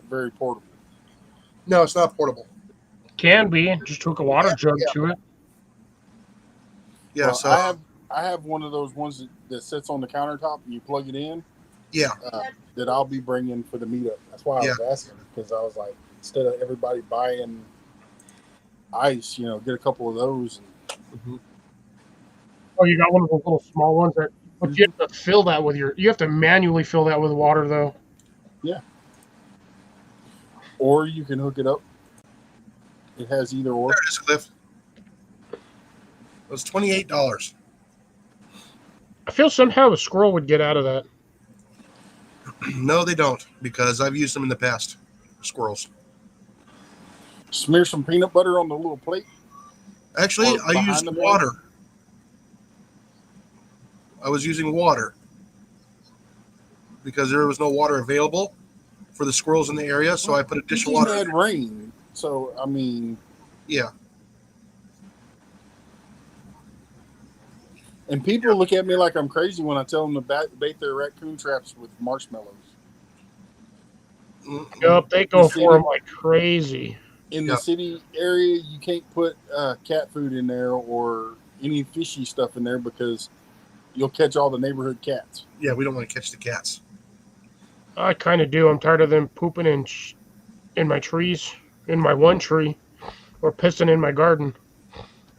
very portable. No, it's not portable. Can be. Just hook a water jug to it. Yeah. Well, So I have one of those ones that sits on the countertop and you plug it in. yeah. That I'll be bringing for the meetup. That's why I was asking, because I was like, instead of everybody buying ice, get a couple of those. Oh, you got one of those little small ones that. But you have to fill that with you have to manually fill that with water though. Yeah. Or you can hook it up. It has either or. There it is, Cliff. It was $28. I feel somehow a squirrel would get out of that. No, they don't, because I've used them in the past. Squirrels. Smear some peanut butter on the little plate. Actually, Or I behind used the bed? water. I was using water because there was no water available for the squirrels in the area, so I put a dish of You water. had rain, so I mean, Yeah. and people look at me like I'm crazy when I tell them to bait their raccoon traps with marshmallows. Yup, they go You for see them it? like crazy. In Yeah. the city area, you can't put cat food in there or any fishy stuff in there because you'll catch all the neighborhood cats. Yeah, we don't want to catch the cats. I kind of do. I'm tired of them pooping in my trees, in my one tree, or pissing in my garden.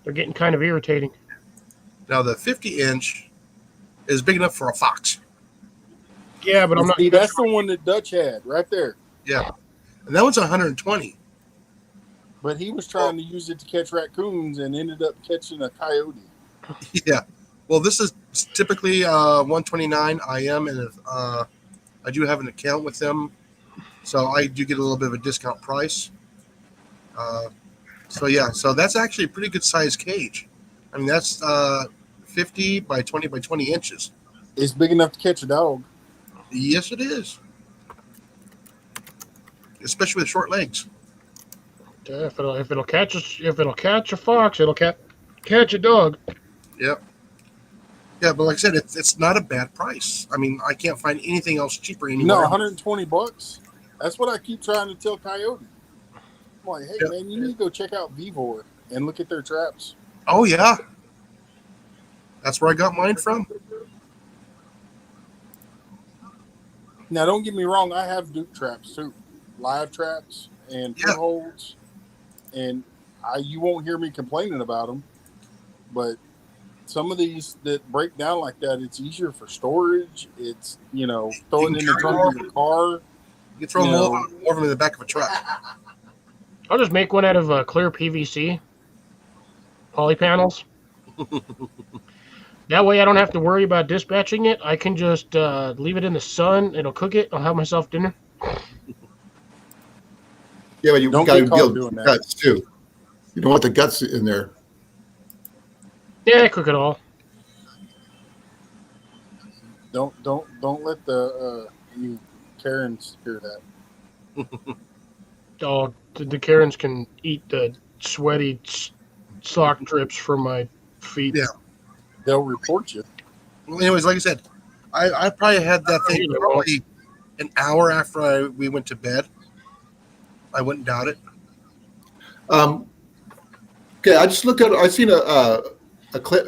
They're getting kind of irritating. Now, the 50 inch is big enough for a fox. Yeah, but I'm not. See, that's the one that Dutch had right there. Yeah. And that one's 120. But he was trying to use it to catch raccoons and ended up catching a coyote. Yeah. Well, this is typically 129 IM, and I do have an account with them, so I do get a little bit of a discount price. So that's actually a pretty good size cage. I mean, that's 50 by 20 by 20 inches. It's big enough to catch a dog. Yes, it is. Especially with short legs. Yeah, if it'll catch a fox, it'll catch a dog. Yep. Yeah, but like I said, it's not a bad price. I mean, I can't find anything else cheaper anywhere. No, $120. That's what I keep trying to tell Coyote. I'm like, hey, Yeah. man, you need to go check out Vivor and look at their traps. Oh yeah, that's where I got mine from. Now, don't get me wrong. I have Duke traps, too. Live traps. and Yeah. footholds, and you won't hear me complaining about them. But some of these that break down like that, it's easier for storage. It's throw You it can in the carry trunk of your car. You throw No. more of them in the back of a truck. I'll just make one out of clear PVC poly panels. That way I don't have to worry about dispatching it. I can just leave it in the sun. It'll cook it. I'll have myself dinner. Yeah, but you Don't got to get caught deal doing with that. guts too. You don't want the guts in there. Yeah, cook it all. Don't let the you Karens hear that. Oh, the Karens can eat the sweaty sock drips from my feet. Yeah. They'll report you. Well, anyways, like I said, I probably had that thing Either probably an hour after we went to bed. I wouldn't doubt it. Okay, I just looked at. I seen a clip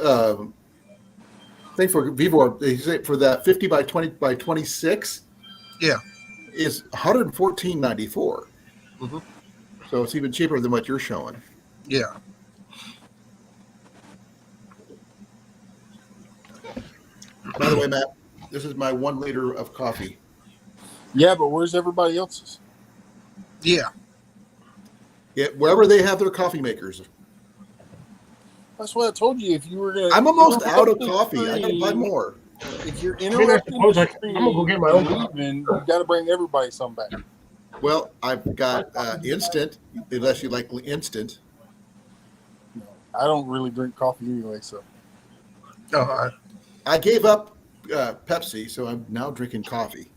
thing for Vivor. They say for that 50 by 20 by 26. Yeah. Is $114.94. Mhm. So it's even cheaper than what you're showing. Yeah. By the way, Matt, this is my 1 liter of coffee. Yeah, but where's everybody else's? Yeah. Yeah, wherever they have their coffee makers. That's what I told you. If you were gonna, I'm almost interrupt out of the coffee. I gotta buy stream- more. If you're I interrupting suppose the I'm gonna go get my own stream and leaving, you got to bring everybody some back. Well, I've got instant, unless you like instant. I don't really drink coffee anyway, so Oh, I gave up Pepsi, so I'm now drinking coffee.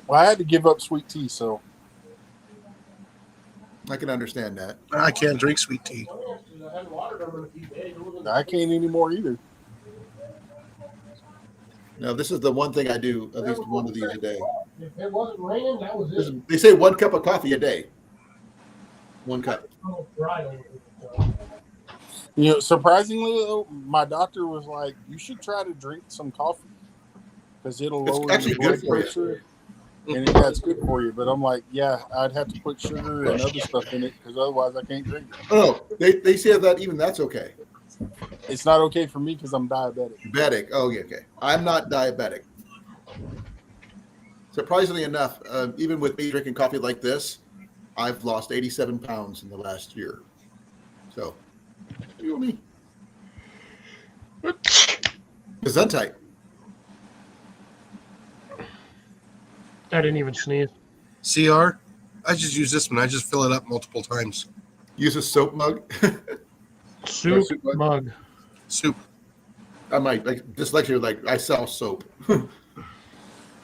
well, I had to give up sweet tea, so I can understand that. I can't drink sweet tea. I can't anymore either. No, this is the one thing I do, at least one of these a day. If it wasn't raining, that was This is- They say 1 cup of coffee a day. 1 cup. Surprisingly though, my doctor was like, "You should try to drink some coffee because it'll It's lower actually your blood good for you. pressure." And that's good for you. But I'm like, yeah, I'd have to put sugar and other stuff in it because otherwise I can't drink it. Oh, they say that even that's okay. It's not okay for me because I'm diabetic. Diabetic. Oh, yeah, okay. I'm not diabetic. Surprisingly enough, even with me drinking coffee like this, I've lost 87 pounds in the last year. So, you and me. Gesundheit. I didn't even sneeze. CR, I just use this one. I just fill it up multiple times. Use a soap mug. Soup soup mug? mug. Soup. I might like dyslexia. Like I sell soap. Is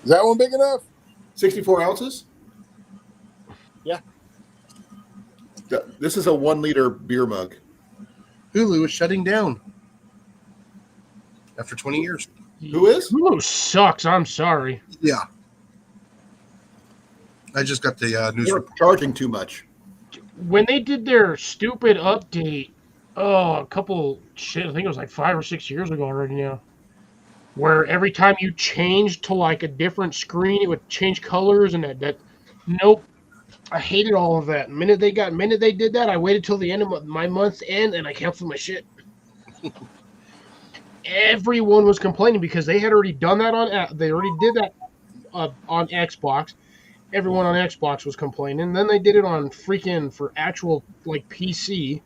that one big enough? 64 ounces. Yeah. This is a 1 liter beer mug. Hulu is shutting down after 20 years. Who is? Hulu sucks. I'm sorry. Yeah. I just got the news They're report. charging too much. When they did their stupid update, I think it was like 5 or 6 years ago already now, where every time you changed to like a different screen, it would change colors and that. Nope. I hated all of that. Minute they did that, I waited till the end of my month's end and I canceled my shit. Everyone was complaining because they had already done that they already did that on Xbox. Everyone on Xbox was complaining. Then they did it on for actual like PC,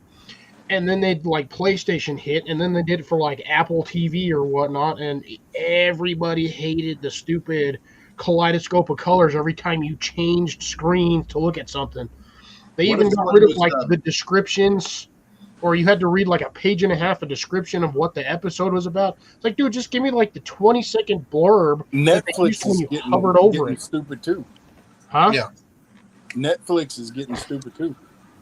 and then they'd like PlayStation hit, and then they did it for like Apple TV or whatnot, and everybody hated the stupid kaleidoscope of colors every time you changed screens to look at something. They What even if got someone rid of was, like the descriptions, or you had to read like a page and a half of description of what the episode was about. It's like, dude, just give me like the 20-second blurb. Netflix when is you getting, hovered over getting it. stupid too. Huh? Yeah. Netflix is getting stupid too.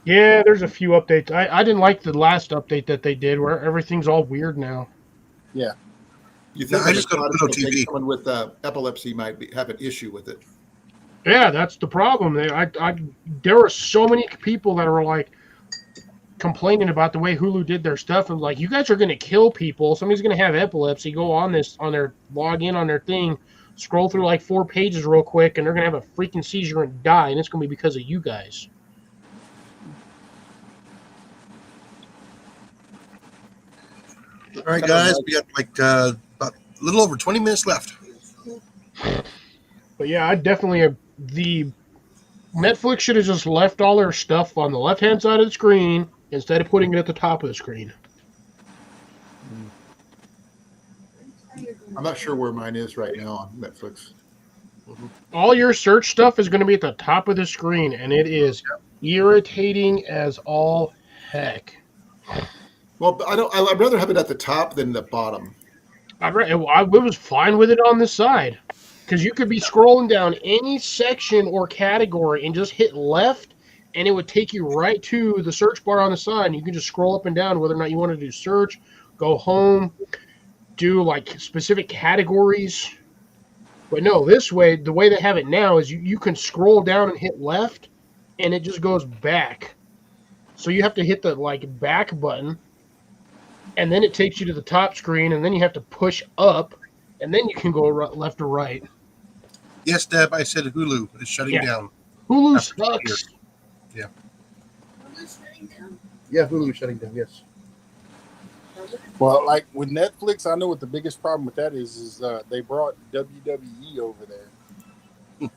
Yeah, there's a few updates. I didn't like the last update that they did where everything's all weird now. You No, think I just got Pluto TV. someone with epilepsy might have an issue with it? Yeah, that's the problem. There were so many people that are like complaining about the way Hulu did their stuff and like, you guys are going to kill people. Somebody's going to have epilepsy. Go on their log in on their thing. scroll through like 4 pages real quick, and they're gonna have a freaking seizure and die, and it's gonna be because of you guys. All right, guys, we got like about a little over 20 minutes left. But yeah, I definitely the Netflix should have just left all their stuff on the left-hand side of the screen instead of putting it at the top of the screen. I'm not sure where mine is right now on Netflix. All your search stuff is going to be at the top of the screen, and it is irritating as all heck. Well, I'd rather have it at the top than the bottom. I was fine with it on the side because you could be scrolling down any section or category and just hit left, and it would take you right to the search bar on the side, and you can just scroll up and down whether or not you want to do search, go home, do like specific categories. But no, this way, the way they have it now is you can scroll down and hit left, and it just goes back. So you have to hit the like back button, and then it takes you to the top screen, and then you have to push up, and then you can go left or right. Yes, Deb, I said Hulu is shutting down. Hulu After 2 sucks. years. Hulu's shutting down. Yeah, Hulu is shutting down, yes. Well, like with Netflix, I know what the biggest problem with that is they brought WWE over there,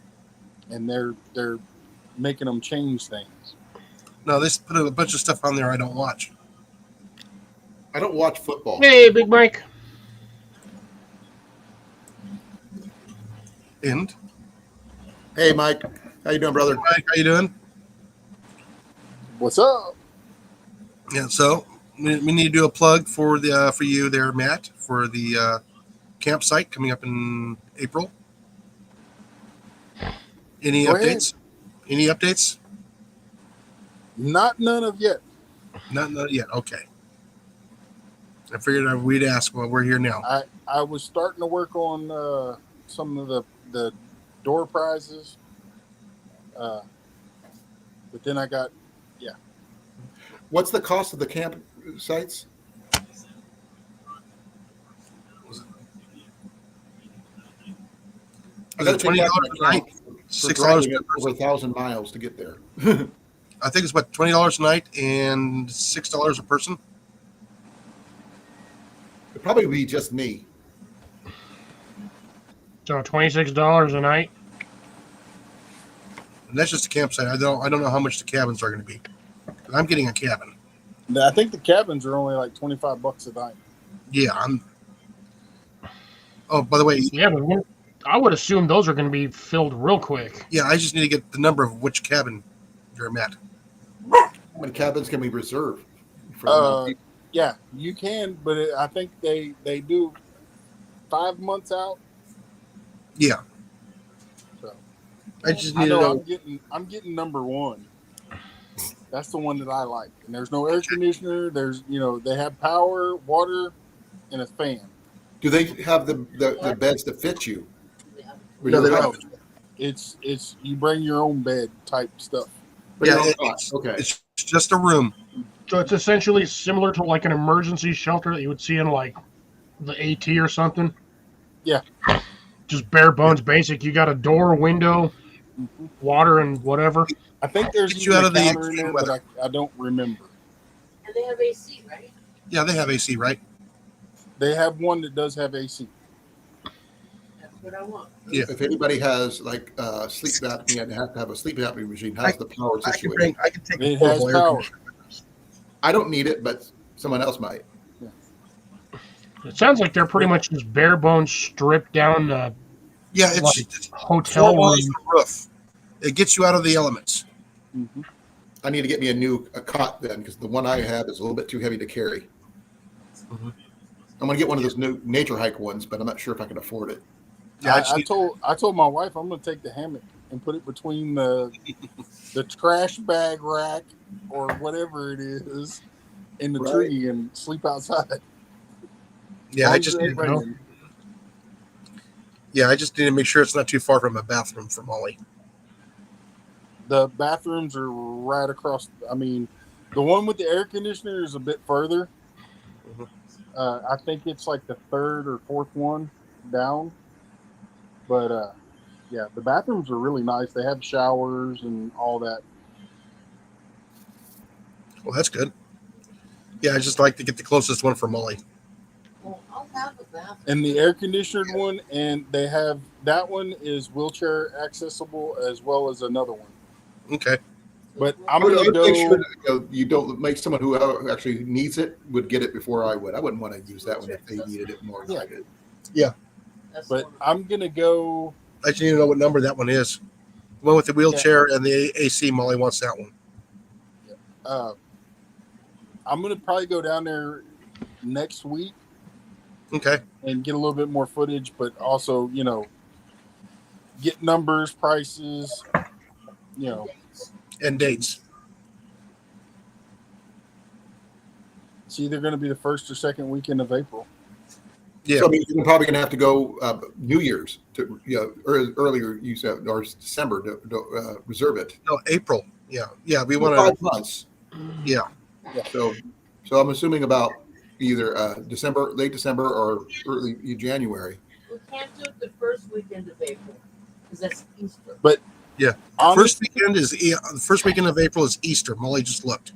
and they're making them change things. No, they put a bunch of stuff on there I don't watch. I don't watch football. Hey, Big Mike. And Hey, Mike, how you doing, brother? Mike, how you doing? What's up? Yeah, so we need to do a plug for the for you there, Matt, for the campsite coming up in April. Any Go ahead. updates? Any updates? None of yet. Not yet. Okay. I figured we'd ask while we're here now. I was starting to work on some of the door prizes, but then I got What's the cost of the campsites? Is it $20 a night? For $6 driving per it over person. 1,000 miles to get there. I think it's what, $20 a night and $6 a person. It'd probably be just me. So $26 a night. And that's just a campsite. I don't know how much the cabins are going to be. I'm getting a cabin. I think the cabins are only like $25 a night. Yeah, I'm. Oh, by the way, Yeah, but I would assume those are going to be filled real quick. yeah, I just need to get the number of which cabin you're at. How many cabins can we reserve? For the month? Yeah, you can, but I think they do 5 months out. Yeah, So I just I need to know know. I'm getting number one. That's the one that I like. And there's no air conditioner. There's they have power, water, and a fan. Do they have the beds that fit you? Yeah. No, they Your don't. house? It's you bring your own bed type stuff. But Yeah, you don't- it's, okay. it's just a room. So it's essentially similar to like an emergency shelter that you would see in like the AT or something. Yeah. Just bare bones basic. You got a door, window, water, and whatever. I think there's Get you even out a of the counter in extreme there, weather. but I don't remember. And they have AC, right? Yeah, they have AC, right? They have one that does have AC. That's what I want. Yeah. If anybody has like sleep apnea, they have to have a sleep apnea machine. How's the power I can situation? take It a portable has air power. conditioner. I don't need it, but someone else might. It sounds like they're pretty much just bare bones, stripped down Yeah, Like it's hotel 4 walls room. and a roof. It gets you out of the elements. Mm-hmm. I need to get me a cot then, because the one I have is a little bit too heavy to carry. Mhm. I'm gonna get one of those new nature hike ones, but I'm not sure if I can afford it. Yeah, I just need- I told my wife I'm gonna take the hammock and put it between the trash bag rack or whatever it is in the Right. tree and sleep outside. yeah, I Long just as it need, ain't raining. yeah, I just need to make sure it's not too far from a bathroom for Molly. The bathrooms are right across. I mean, the one with the air conditioner is a bit further. Mhm. I think it's like the third or fourth one down. But yeah, the bathrooms are really nice. They have showers and all that. Well, that's good. Yeah, I just like to get the closest one for Molly. Well, I'll have a bathroom. And the air conditioned one, and they have that one is wheelchair accessible as well as another one. Okay. But I I'm would gonna make sure go. that, you don't make someone who actually needs it would get it before I would. I wouldn't want to use that one if they needed it more than I did. That's But one. I'm gonna go. I just need to know what number that one is. The one with the wheelchair and the AC. Molly wants that one. I'm gonna probably go down there next week Okay. and get a little bit more footage, but also, get numbers, prices, And dates. it's either going to be the first or second weekend of April. Yeah. So I mean, you're probably going to have to go New Year's to earlier you said or December to reserve it. No, April. Yeah. Yeah. We want 5 to. months. Yeah. So I'm assuming about either late December or early January. We can't do it the first weekend of April because that's Easter. But Yeah. First weekend is the first weekend of April is Easter. Molly just looked.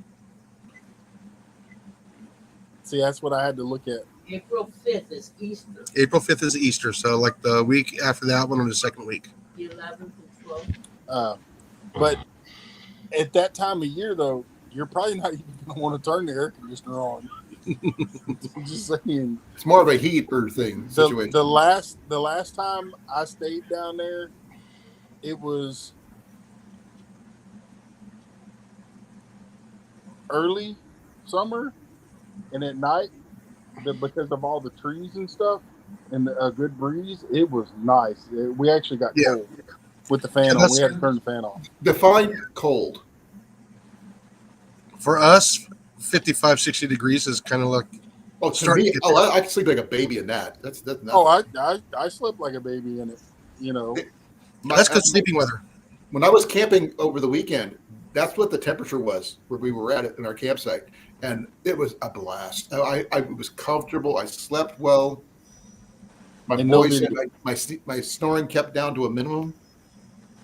See, that's what I had to look at. April 5th is Easter. April 5th is Easter. So like the week after that one or the second week. The 11th and 12th. But at that time of year, though, you're probably not even going to want to turn the air conditioner on. I'm just saying. It's more of a heater thing situation. The last time I stayed down there, it was early summer, and at night, because of all the trees and stuff and a good breeze, it was nice. We actually got Yeah. cold with the fan on. We had to turn the fan off. Define cold. For us, 55, 60 degrees is kind of like Oh, to Starting me, to get I can sleep like a baby in that. That's nothing. Oh, I slept like a baby in it. that's good sleeping weather. When I was camping over the weekend, that's what the temperature was where we were at it in our campsite, and it was a blast. I was comfortable. I slept well. My And no voice, video. my snoring kept down to a minimum.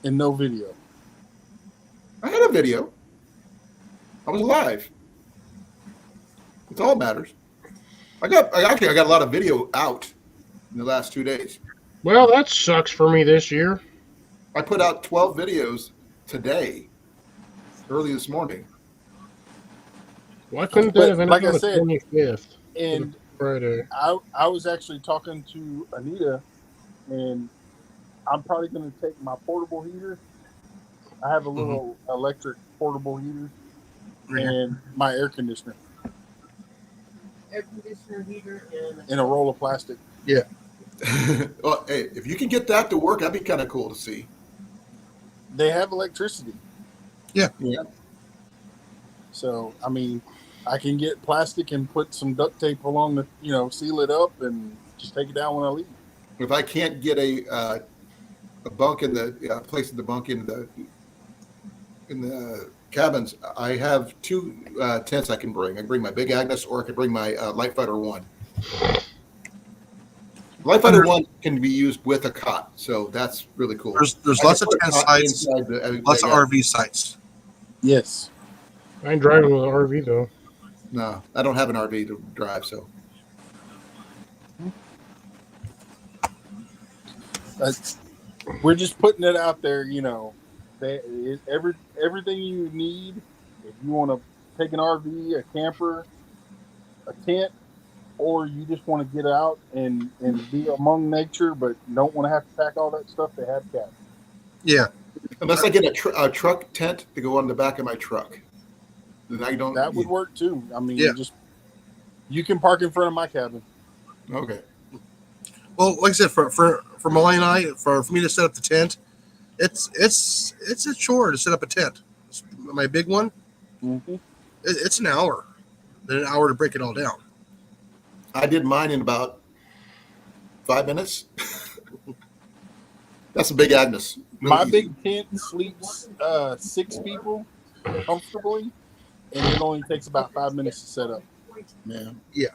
And no video. I had a video. I was alive. It's all that matters. I got a lot of video out in the last 2 days. Well, that sucks for me this year. I put out 12 videos today, early this morning. Why couldn't But that have ended like I on the said, 25th? And Friday. I was actually talking to Anita, and I'm probably going to take my portable heater. I have a little electric portable heater and my air conditioner Air conditioner, heater, and in a roll of plastic. Well, hey, if you can get that to work, that'd be kind of cool to see. They have electricity. Yeah. So, I mean, I can get plastic and put some duct tape along the, seal it up and just take it down when I leave. If I can't get a bunk in the place in the bunk in the cabins, I have 2 tents I can bring. I can bring my Big Agnes, or I can bring my Light Fighter 1. Light Fighter 1 can be used with a cot, so that's really cool. There's I lots can of put a tent cot sites, inside the lots of Big RV sites. Yes. I ain't driving with an RV though. No, I don't have an RV to drive, so We're just putting it out there, everything you need. If you want to take an RV, a camper, a tent, or you just want to get out and be among nature, but don't want to have to pack all that stuff, they have cabins. Yeah. unless I get a truck tent to go on the back of my truck, then I don't. That would work too. I mean, Yeah. you can park in front of my cabin. Okay. Well, like I said, for Molly and I, for me to set up the tent, it's a chore to set up a tent. My big one, Mm-hmm. it's an hour, then an hour to break it all down. I did mine in about 5 minutes. That's a Big Agnes. Really My easy. big tent sleeps 6 people comfortably, and it only takes about 5 minutes to set up. Yeah.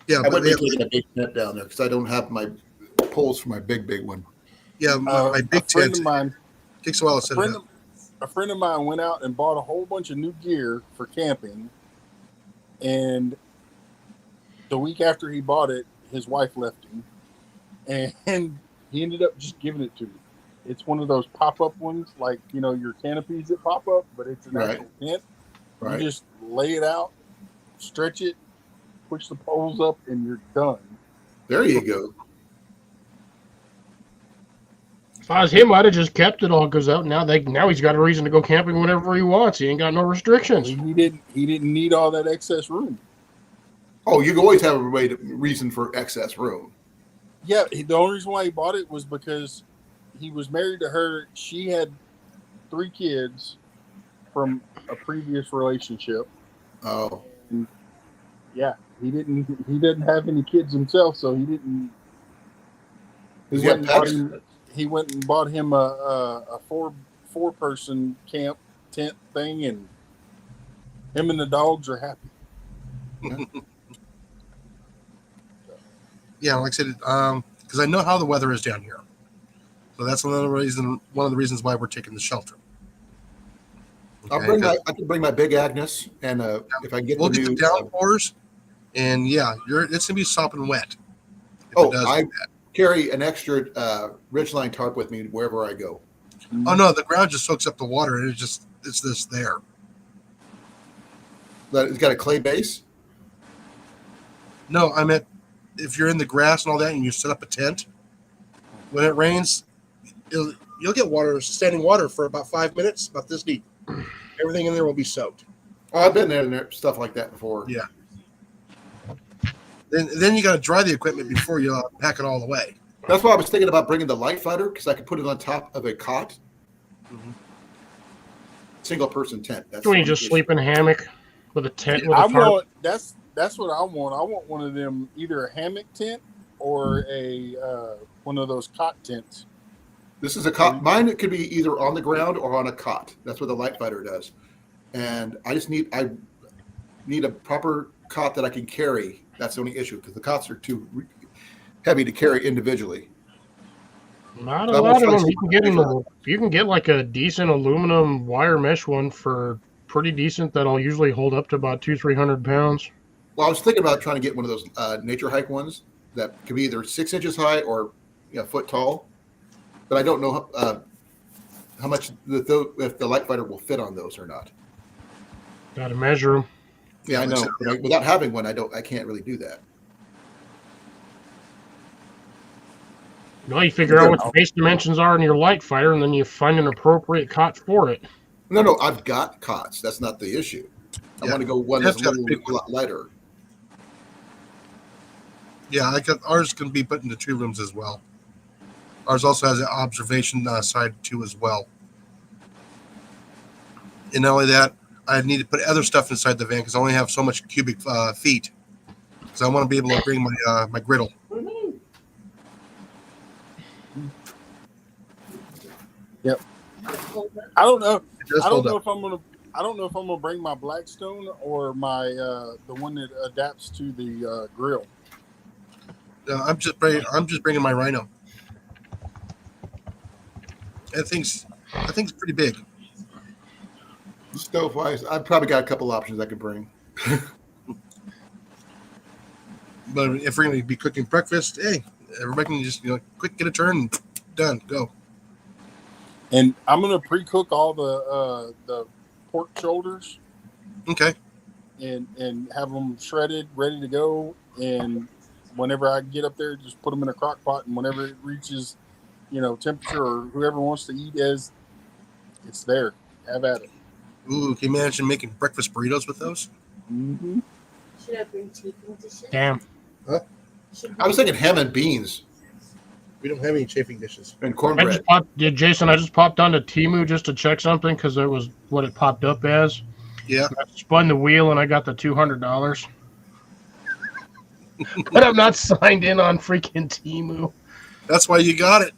Yeah, I but wouldn't they, be taking a big tent down there because I don't have my poles for my big one. Yeah, my A big friend tent of mine, takes a while to a set it friend up. of, a friend of mine went out and bought a whole bunch of new gear for camping, and the week after he bought it, his wife left him, and he ended up just giving it to me. It's one of those pop-up ones, like your canopies that pop up, but it's an Right. actual tent. Right. You just lay it out, stretch it, push the poles up, and you're done. There you go. If I was him, I'd have just kept it all. Because now he's got a reason to go camping whenever he wants. He ain't got no restrictions. He didn't need all that excess room. Oh, you always have a reason for excess room. Yeah, the only reason why he bought it was because he was married to her. She had 3 kids from a previous relationship. Oh, Yeah, he didn't have any kids himself, so he didn't. does he have pets? He went and bought him a four-person camp tent thing, and him and the dogs are happy. Yeah, like I said, because I know how the weather is down here, so that's one of the reasons why we're taking the shelter. Okay, I can bring my big Agnes, and if I get we'll the get new. the downpours, and yeah, it's gonna be sopping wet. If Oh, it does I do that. carry an extra ridgeline tarp with me wherever I go. Oh no, the ground just soaks up the water, and it's this there. But it's got a clay base. No, I meant if you're in the grass and all that, and you set up a tent, when it rains, you'll get standing water for about 5 minutes, about this deep. Everything in there will be soaked. Oh, I've been there, stuff like that before. Yeah. Then you got to dry the equipment before you pack it all away. That's why I was thinking about bringing the light fighter, because I could put it on top of a cot. Mhm. Single person tent. That's When you the just issue. sleep in a hammock with a tent with I a tarp. want that's what I want. I want one of them, either a hammock tent or a one of those cot tents. This is a cot. Mine it could be either on the ground or on a cot. That's what the light fighter does. And I need a proper cot that I can carry. That's the only issue, because the cots are too heavy to carry individually. Not That a was lot of them. like- You can get like a decent aluminum wire mesh one for pretty decent. That'll usually hold up to about 200-300 pounds. Well, I was thinking about trying to get one of those nature hike ones that could be either 6 inches high or a foot tall. But I don't know how much if the light fighter will fit on those or not. Got to measure them. Yeah, I know. But without having one, I can't really do that. Well, you figure out what the base dimensions are in your light fighter, and then you find an appropriate cot for it. No, I've got cots. That's not the issue. I Yeah. want to go one That's that's a got a big little lot lighter. Yeah, ours can be put into 2 rooms as well. Ours also has an observation side too as well. And not only that, I need to put other stuff inside the van because I only have so much cubic feet. Because I want to be able to bring my griddle. I don't know. It does I don't hold know up. if I'm gonna. I don't know if I'm gonna bring my Blackstone or my the one that adapts to the grill. I'm just bringing my Rhino. I think it's pretty big. Stove wise, I've probably got a couple options I could bring. But if we're going to be cooking breakfast, hey, everybody can just quick get a turn, done, go. And I'm gonna pre-cook all the pork shoulders Okay. and have them shredded, ready to go. And whenever I get up there, just put them in a crock pot. And whenever it reaches, temperature, or whoever wants to eat as, it's there. Have at it. Ooh, can you imagine making breakfast burritos with those? Mm-hmm. Should I bring chafing dishes? Damn. I was thinking ham and beans We don't have any chafing dishes. and I cornbread. just popped, Jason. I just popped onto Temu just to check something because it was what it popped up as. Yeah. I spun the wheel and I got the $200. But I'm not signed in on freaking Temu. That's why you got it.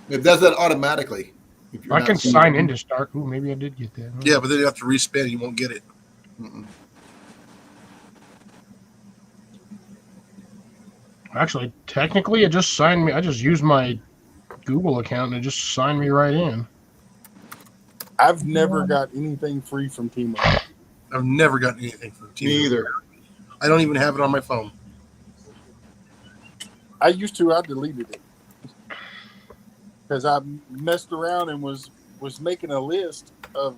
It does that automatically. If you're I not can seeing sign it. in to start. Ooh, maybe I did get that. Huh? Yeah, but then you have to respin. You won't get it. Mm-mm. Actually, technically, it just signed me. I just used my Google account and it just signed me right in. I've never got anything free from T-Mobile. I've never gotten anything from Me T-Mobile. either. I don't even have it on my phone. I used to. I deleted it because I messed around and was making a list of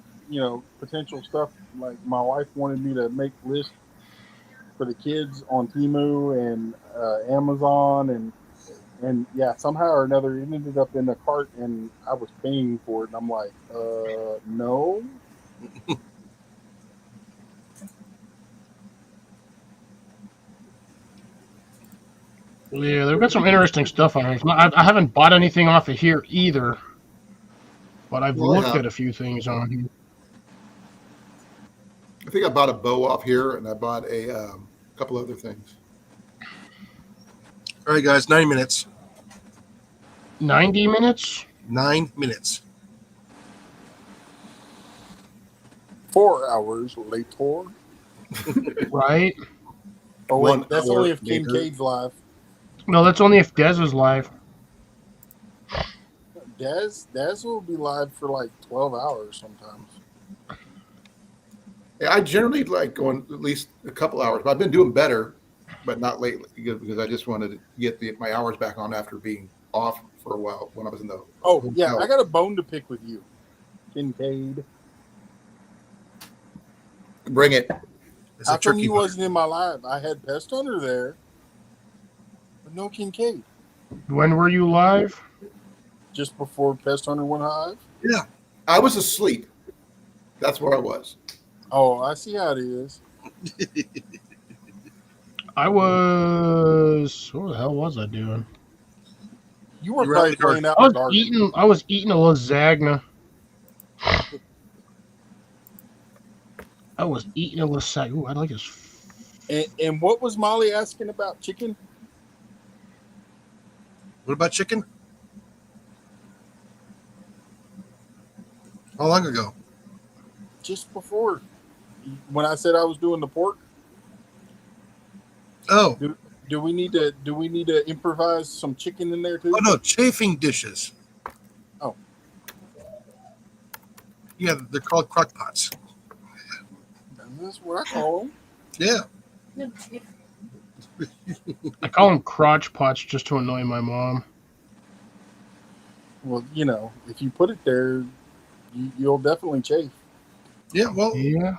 potential stuff. Like my wife wanted me to make lists for the kids on Temu and Amazon and yeah, somehow or another it ended up in a cart and I was paying for it and I'm like, no. Yeah, they've got some interesting stuff on it. I haven't bought anything off of here either, but I've Well, I looked have. at a few things on here. I think I bought a bow off here, and I bought a couple other things. All right, guys, 9 minutes. 90 minutes? 9 minutes. 4 hours later. Right? Oh wait, 1 that's hour only if later. Kincaid's live. No, that's only if Dez is live. Daz will be live for like 12 hours sometimes. Yeah, I generally like going at least a couple hours. But I've been doing better, but not lately because I just wanted to get my hours back on after being off for a while when I was in the. Oh yeah, hotel. I got a bone to pick with you, Kincaid. Bring it. It's How a come turkey you hunt. wasn't in my live? I had Pest Hunter there, but no Kincaid. When were you live? Just before Pest Hunter went live. I was asleep. That's where I was. Oh, I see how it is. I was. What the hell was I doing? You were You were out in probably the garden. playing out in the garden. I was eating a lasagna. Ooh, I like this. And what was Molly asking about chicken? What about chicken? How long ago? Just before, when I said I was doing the pork. Oh, Do we need to improvise some chicken in there too? oh no, chafing dishes. Oh. Yeah, they're called crock pots. That's what I call them. Yeah. I call them crotch pots just to annoy my mom. Well, if you put it there, you'll definitely chafe. Yeah, well, Yeah.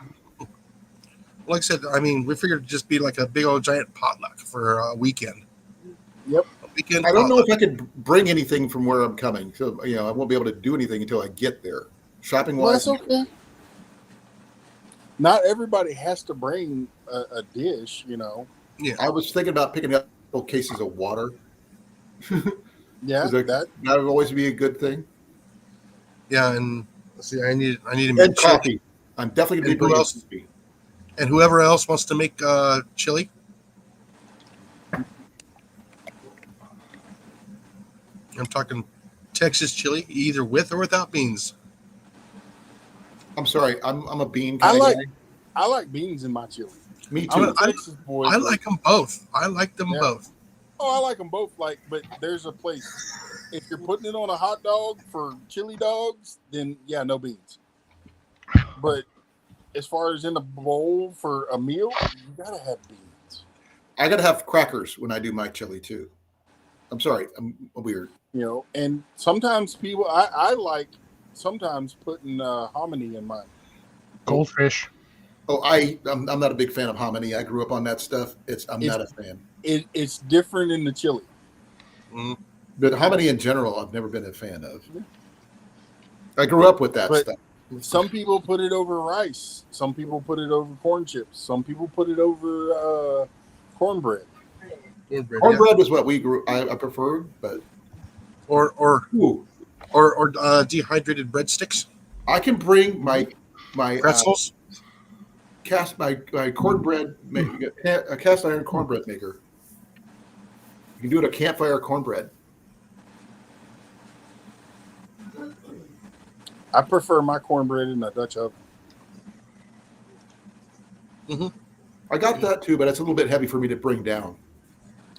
like I said, I mean, we figured it'd just be like a big old giant potluck for a weekend. Yep. A weekend I don't know potluck. if I could bring anything from where I'm coming. So, I won't be able to do anything until I get there. Shopping Well, wise, that's okay. Not everybody has to bring a dish, I was thinking about picking up cases of water. Yeah, Is that would always be a good thing. Yeah, and let's see, I need to And make chili. coffee. I'm definitely going to be And who bringing else? coffee. And whoever else wants to make chili. I'm talking Texas chili, either with or without beans. I'm sorry. I'm a bean I kind like- of guy. I like beans in my chili. Me I'm too. a- Texas boys. I like them both. I like them Yeah. both. Oh, I like them both. But there's a place. If you're putting it on a hot dog for chili dogs, then yeah, no beans. But as far as in a bowl for a meal, you gotta have beans. I got to have crackers when I do my chili too. I'm sorry. I'm weird. And sometimes people, I like sometimes putting hominy in mine. Goldfish. Oh, I'm not a big fan of hominy. I grew up on that stuff. I'm not a fan. It's different in the chili. Mm. But hominy in general, I've never been a fan of. I grew up with that But- stuff. Some people put it over rice. Some people put it over corn chips. Some people put it over cornbread. Cornbread, yeah. Cornbread is what I preferred, but Or ooh, dehydrated breadsticks, I can bring my pretzels. my cornbread a cast iron cornbread maker. You can do it a campfire cornbread. I prefer my cornbread in a Dutch oven. I got that too, but it's a little bit heavy for me to bring down.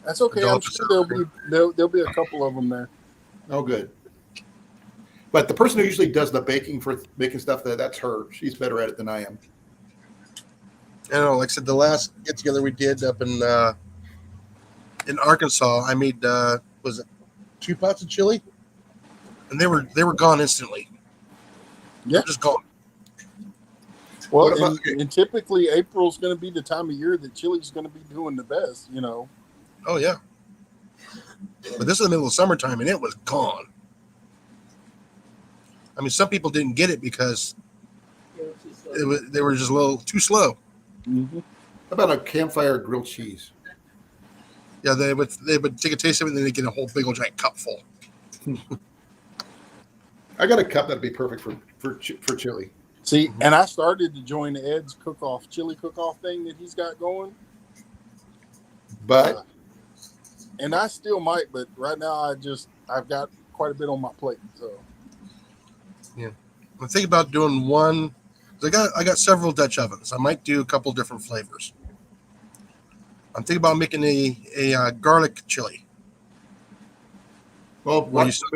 That's okay. I'm Develop sure there'll be a couple of them there. Oh, good. But the person who usually does the baking for making stuff, that's her. She's better at it than I am. I don't know. Like I said, the last get together we did up in Arkansas, I made was it 2 pots of chili, and they were gone instantly. Yeah. They're just gone. Well, What about- and typically April's going to be the time of year that chili's going to be doing the best. You know. Oh yeah. But this is the middle of summertime, and it was gone. I mean, some people didn't get it because they were just a little too slow. Mm-hmm. How about a campfire grilled cheese? Yeah, they would take a taste of it, and then they get a whole big old giant cup full. I got a cup that'd be perfect for chili. See, and I started to join Ed's chili cook-off thing that he's got going. But And I still might, but right now I've got quite a bit on my plate. So I'm thinking about doing one. I got several Dutch ovens. I might do a couple different flavors. I'm thinking about making a garlic chili. well,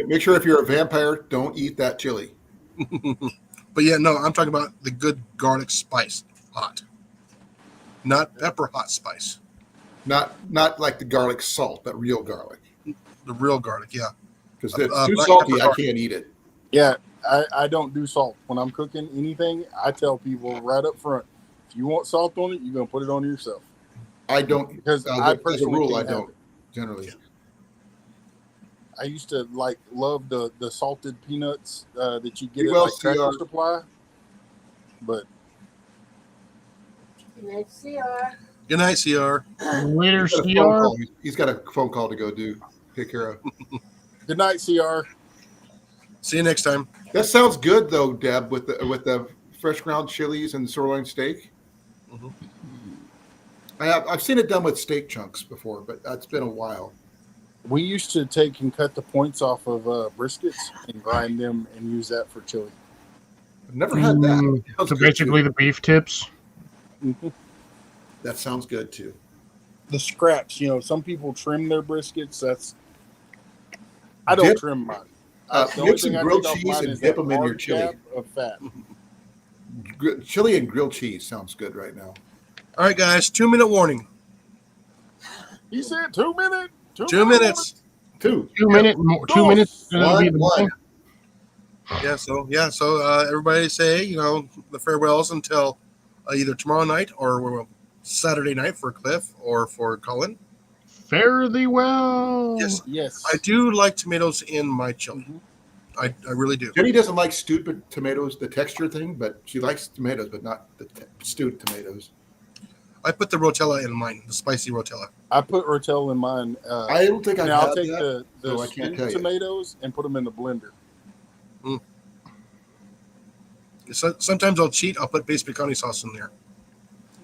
make sure if you're a vampire, don't eat that chili. But yeah, no, I'm talking about the good garlic spice hot, not pepper hot spice. Not like the garlic salt, but real garlic. The real garlic, yeah. Because if it's too black salty, pepper I garlic. can't eat it. yeah, I don't do salt when I'm cooking anything. I tell people right up front, if you want salt on it, you're gonna put it on yourself. I don't. Because As I a personally rule, I can't have don't it. generally. I used to love the salted peanuts that you get at Well, like Tractor CR. Supply, but Next CR. Good night, CR. Later, He's got a phone CR. call. He's got a phone call to go take care of. good night, CR. See you next time. That sounds good though, Deb, with the fresh ground chilies and sirloin steak. Mhm. I've seen it done with steak chunks before, but that's been a while. We used to take and cut the points off of briskets and grind them and use that for chili. I've never had that. Sounds So good, basically, too. the beef tips. That sounds good too. The scraps, some people trim their briskets. I don't Dip- trim mine. The only Mix some thing I grilled take off cheese mine and is dip that them in your hard chili. dab of fat. Chili and grilled cheese sounds good right now. All right, guys. 2-minute warning. He said 2 minutes. 2 minutes. 2. 2 minute, 2 minutes. It'll be the One. Yeah. So everybody say the farewells until either tomorrow night or Saturday night for Cliff or for Colin. Fare thee well. Yes. Yes. I do like tomatoes in my chili. Mhm. I really do. Jenny doesn't like stewed tomatoes, the texture thing, but she likes tomatoes, but not the stewed tomatoes. I put the rotella in mine, the spicy rotella. I put Rotel in mine. I don't think I've Now I'll had take that. the so I can't stewed tell you. tomatoes and put them in the blender. So, sometimes I'll cheat. I'll put base pecani sauce in there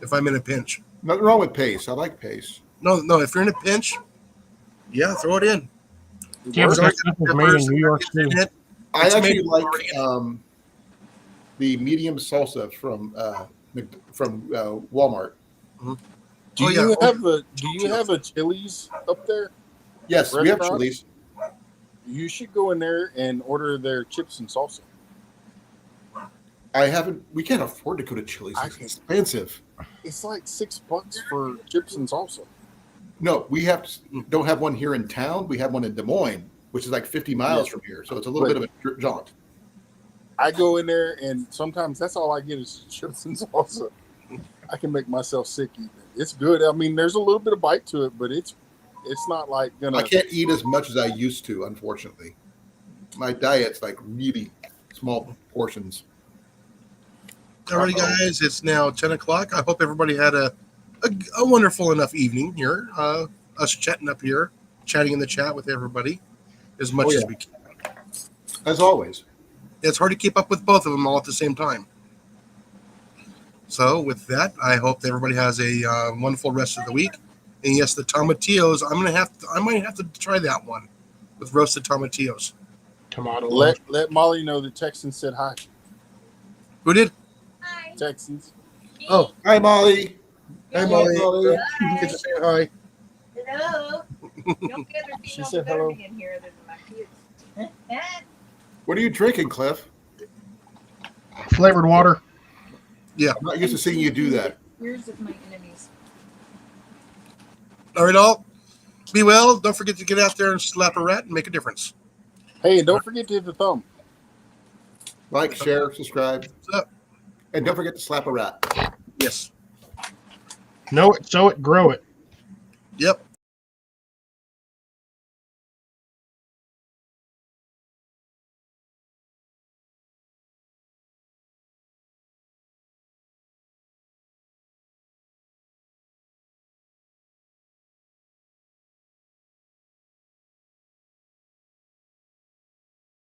if I'm in a pinch. Nothing wrong with paste. I like paste. No. If you're in a pinch, yeah, throw it in. Yeah, but Works. that stuff is made in New York In too. it. I It's actually made like already. the medium salsa from Walmart. Do Oh, you yeah. have a Chili's up there? Yes, we have Restaurant? chilies. You should go in there and order their chips and salsa. We can't afford to go to Chili's. I It's can- expensive. It's like $6 for chips and salsa. No, we don't have one here in town. We have one in Des Moines, which is like 50 miles Yeah. from here. So it's a little Right. bit of a jaunt. I go in there and sometimes that's all I get is chips and salsa. I can make myself sick eating it. It's good. I mean, there's a little bit of bite to it, but it's not like gonna. I can't eat as much as I used to, unfortunately. My diet's like really small portions. Alrighty, guys, it's now 10 o'clock. I hope everybody had a wonderful enough evening here. Us chatting up here, chatting in the chat with everybody as much Oh, yeah. as we can. As always. It's hard to keep up with both of them all at the same time. So with that, I hope that everybody has a wonderful rest of the week. And yes, the tomatillos, I might have to try that one with roasted tomatillos. Tomato. Let Molly know the Texans said hi. Who did? Texans. Oh, Hi, Molly. hi, Molly. Molly. Good to say hi. Hello. The only other She female said that better hello. be in here other than my kids. What are you drinking, Cliff? Flavored water. I'm not used to seeing you do that. Years of my enemies. All right, all. Be well. Don't forget to get out there and slap a rat and make a difference. Hey, and don't forget to hit the thumb. Like, share, subscribe, What's up? and don't forget to slap a rat. Yes. Know it, sow it, grow it. Yep.